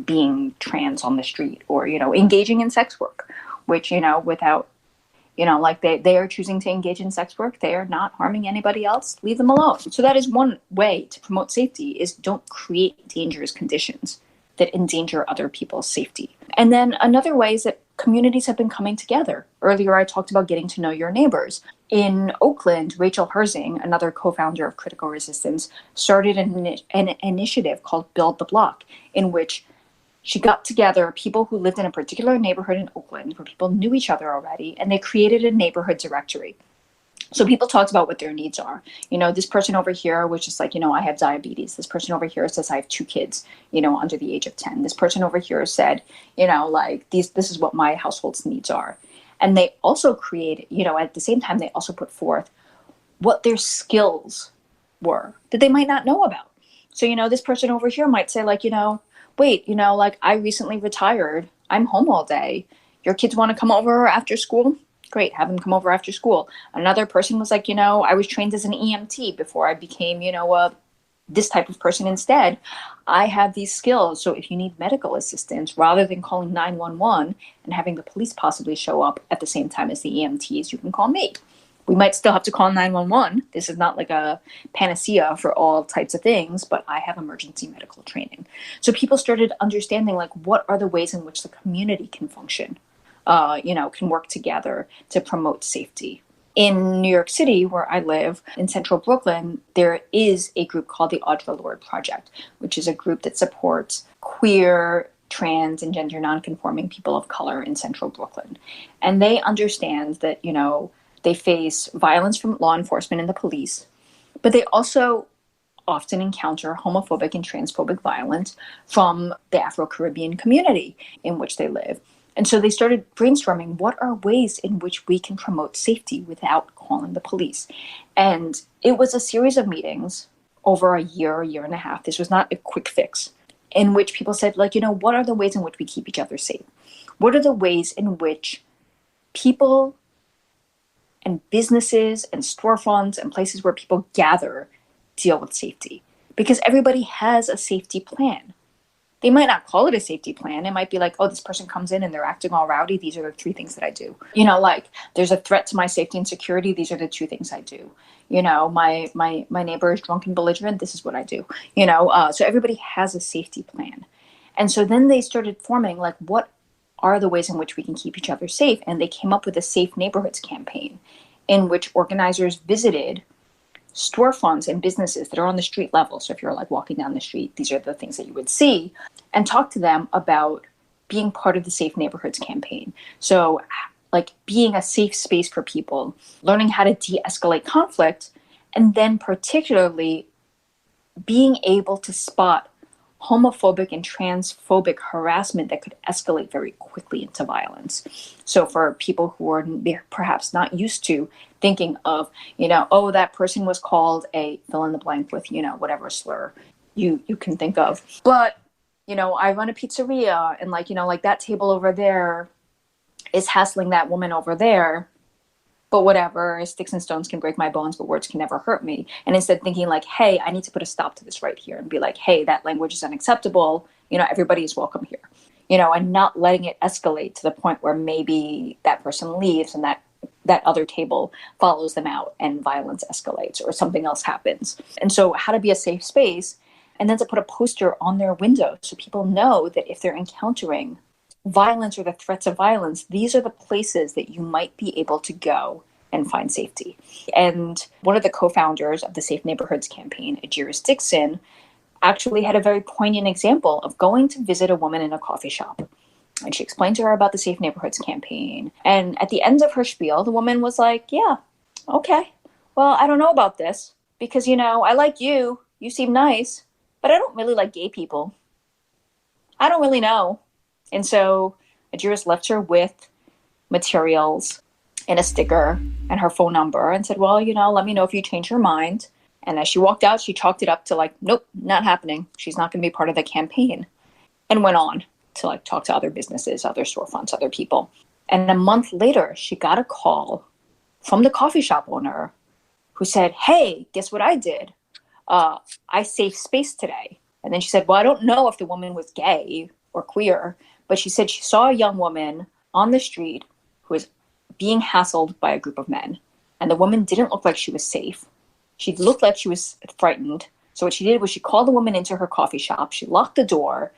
[SPEAKER 4] being trans on the street or, engaging in sex work, which, without, like they are choosing to engage in sex work. They are not harming anybody else. Leave them alone. So that is one way to promote safety, is don't create dangerous conditions that endanger other people's safety. And then another way is that communities have been coming together. Earlier, I talked about getting to know your neighbors. In Oakland, Rachel Herzing, another co-founder of Critical Resistance, started an initiative called Build the Block, in which she got together people who lived in a particular neighborhood in Oakland where people knew each other already, and they created a neighborhood directory. So people talked about what their needs are. This person over here was just like, I have diabetes. This person over here says I have 2 kids, under the age of 10. This person over here said, this is what my household's needs are. And they also created, at the same time, they also put forth what their skills were that they might not know about. So, this person over here might say like, wait, I recently retired. I'm home all day. Your kids want to come over after school? Great, have them come over after school. Another person was like, I was trained as an EMT before I became, this type of person instead. I have these skills. So if you need medical assistance, rather than calling 911 and having the police possibly show up at the same time as the EMTs, you can call me. We might still have to call 911. This is not like a panacea for all types of things, but I have emergency medical training. So people started understanding like what are the ways in which the community can function, can work together to promote safety. In New York City, where I live, in central Brooklyn, there is a group called the Audre Lorde Project, which is a group that supports queer, trans, and gender nonconforming people of color in central Brooklyn. And they understand that, they face violence from law enforcement and the police, but they also often encounter homophobic and transphobic violence from the Afro-Caribbean community in which they live. And so they started brainstorming what are ways in which we can promote safety without calling the police. And it was a series of meetings over a year and a half. This was not a quick fix, in which people said, like, what are the ways in which we keep each other safe? What are the ways in which people and businesses and storefronts and places where people gather deal with safety? Because everybody has a safety plan. They might not call it a safety plan. It might be like, oh, this person comes in and they're acting all rowdy. These are the 3 things that I do. Like there's a threat to my safety and security. These are the 2 things I do. My neighbor is drunk and belligerent. This is what I do. So everybody has a safety plan. And so then they started forming like, what are the ways in which we can keep each other safe? And they came up with a Safe Neighborhoods campaign in which organizers visited storefronts and businesses that are on the street level. So if you're like walking down the street, these are the things that you would see, and talk to them about being part of the Safe Neighborhoods campaign. So like being a safe space for people, learning how to de-escalate conflict, and then particularly being able to spot homophobic and transphobic harassment that could escalate very quickly into violence. So for people who are perhaps not used to thinking of, oh, that person was called a fill in the blank with, whatever slur you can think of. But, I run a pizzeria and like that table over there is hassling that woman over there. But whatever, sticks and stones can break my bones, but words can never hurt me. And instead thinking like, hey, I need to put a stop to this right here, and be like, hey, that language is unacceptable. Everybody is welcome here, and not letting it escalate to the point where maybe that person leaves and that other table follows them out and violence escalates or something else happens. And so how to be a safe space, and then to put a poster on their window so people know that if they're encountering violence or the threats of violence, these are the places that you might be able to go and find safety. And one of the co-founders of the Safe Neighborhoods campaign, Ajiris Dixon, actually had a very poignant example of going to visit a woman in a coffee shop. And she explained to her about the Safe Neighborhoods campaign. And at the end of her spiel, the woman was like, yeah, okay, well, I don't know about this because, I like you. You seem nice, but I don't really like gay people. I don't really know. And so I just left her with materials and a sticker and her phone number and said, well, let me know if you change your mind. And as she walked out, she chalked it up to like, nope, not happening. She's not going to be part of the campaign, and went on to like talk to other businesses, other storefronts, other people. And a month later, she got a call from the coffee shop owner who said, hey, guess what I did? I saved space today. And then she said, well, I don't know if the woman was gay or queer, but she said she saw a young woman on the street who was being hassled by a group of men. And the woman didn't look like she was safe. She looked like she was frightened. So what she did was she called the woman into her coffee shop. She locked the door.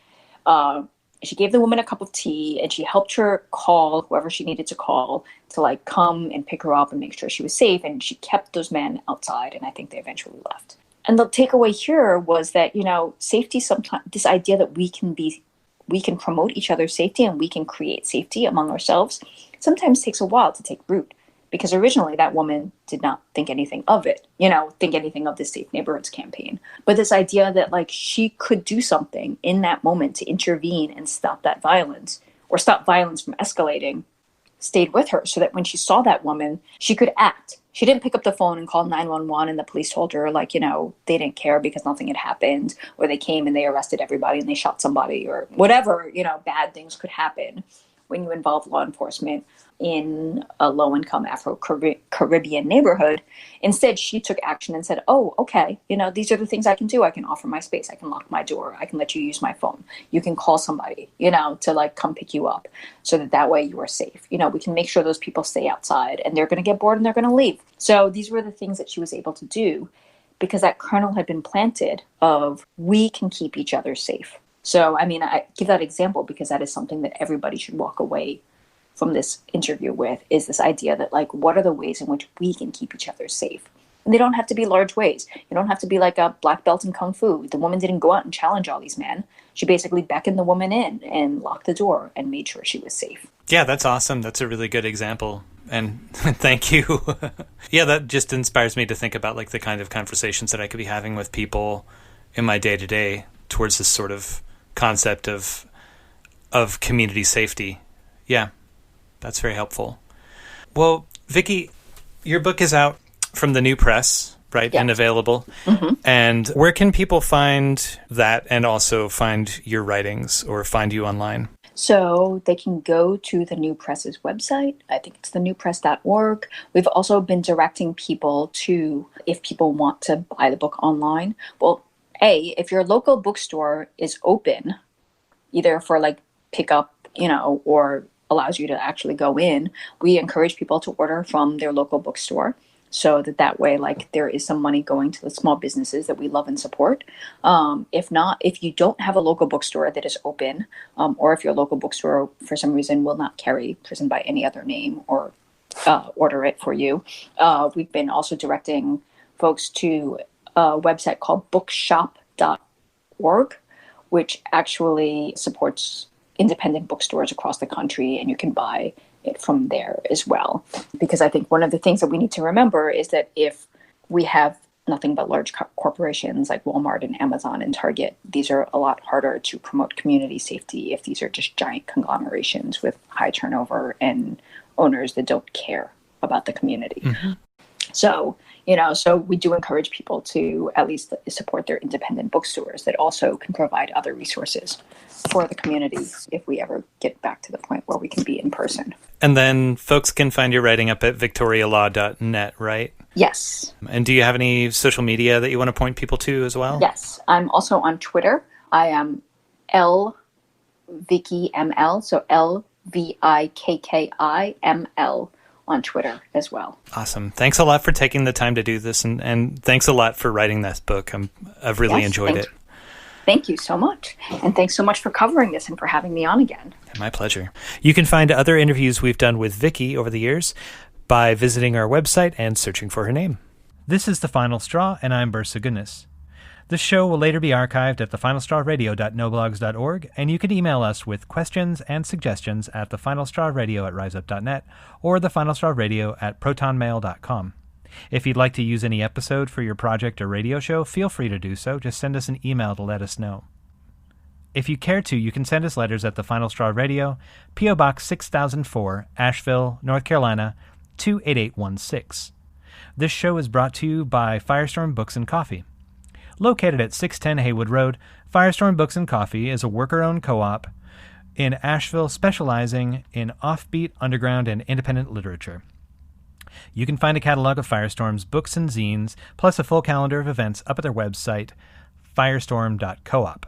[SPEAKER 4] She gave the woman a cup of tea, and she helped her call whoever she needed to call to like come and pick her up and make sure she was safe. And she kept those men outside, and I think they eventually left. And the takeaway here was that, safety, sometimes this idea that we can promote each other's safety and we can create safety among ourselves sometimes takes a while to take root, because originally that woman did not think anything of it, think anything of the Safe Neighborhoods campaign. But this idea that like she could do something in that moment to intervene and stop that violence, or stop violence from escalating, stayed with her, so that when she saw that woman, she could act. She didn't pick up the phone and call 911 and the police told her like, they didn't care because nothing had happened, or they came and they arrested everybody and they shot somebody, or whatever, bad things could happen when you involve law enforcement in a low-income Afro-Caribbean neighborhood. Instead, she took action and said, oh, okay, these are the things I can do. I can offer my space. I can lock my door. I can let you use my phone. You can call somebody, to like come pick you up, so that way you are safe. We can make sure those people stay outside, and they're going to get bored and they're going to leave. So these were the things that she was able to do because that kernel had been planted of we can keep each other safe. So, I give that example because that is something that everybody should walk away from this interview with, is this idea that like, what are the ways in which we can keep each other safe? And they don't have to be large ways. You don't have to be like a black belt in Kung Fu. The woman didn't go out and challenge all these men. She basically beckoned the woman in and locked the door and made sure she was safe.
[SPEAKER 1] Yeah, that's awesome. That's a really good example. And thank you. Yeah, that just inspires me to think about like the kind of conversations that I could be having with people in my day-to-day towards this sort of concept of community safety. Yeah, that's very helpful. Well, Vikki, your book is out from the New Press, right? Yeah. And available. Mm-hmm. And where can people find that and also find your writings or find you online?
[SPEAKER 4] So they can go to the New Press's website. I think it's thenewpress.org. We've also been directing people to, if people want to buy the book online, well, if your local bookstore is open, either for like pickup, or allows you to actually go in, we encourage people to order from their local bookstore, so that way, like, there is some money going to the small businesses that we love and support. If not, if you don't have a local bookstore that is open, or if your local bookstore for some reason will not carry Prison by any other name or order it for you, we've been also directing folks to a website called bookshop.org, which actually supports independent bookstores across the country, and you can buy it from there as well. Because I think one of the things that we need to remember is that if we have nothing but large corporations like Walmart and Amazon and Target, these are a lot harder to promote community safety if these are just giant conglomerations with high turnover and owners that don't care about the community. Mm-hmm. So we do encourage people to at least support their independent bookstores that also can provide other resources for the community if we ever get back to the point where we can be in person.
[SPEAKER 1] And then folks can find your writing up at victorialaw.net, right?
[SPEAKER 4] Yes.
[SPEAKER 1] And do you have any social media that you want to point people to as well?
[SPEAKER 4] Yes. I'm also on Twitter. I am LVikkiml, so LVikkiml on Twitter as well.
[SPEAKER 1] Awesome. Thanks a lot for taking the time to do this, and thanks a lot for writing this book. I've really enjoyed it.
[SPEAKER 4] Thank you so much. And thanks so much for covering this and for having me on again.
[SPEAKER 1] My pleasure. You can find other interviews we've done with Vikki over the years by visiting our website and searching for her name. This is The Final Straw, and I'm Bursa Gunas. This show will later be archived at thefinalstrawradio.noblogs.org, and you can email us with questions and suggestions at thefinalstrawradio@riseup.net or thefinalstrawradio@protonmail.com. If you'd like to use any episode for your project or radio show, feel free to do so. Just send us an email to let us know. If you care to, you can send us letters at The Final Straw Radio, P.O. Box 6004, Asheville, North Carolina, 28816. This show is brought to you by Firestorm Books and Coffee. Located at 610 Haywood Road, Firestorm Books and Coffee is a worker-owned co-op in Asheville specializing in offbeat, underground, and independent literature. You can find a catalog of Firestorm's books and zines, plus a full calendar of events up at their website, firestorm.coop.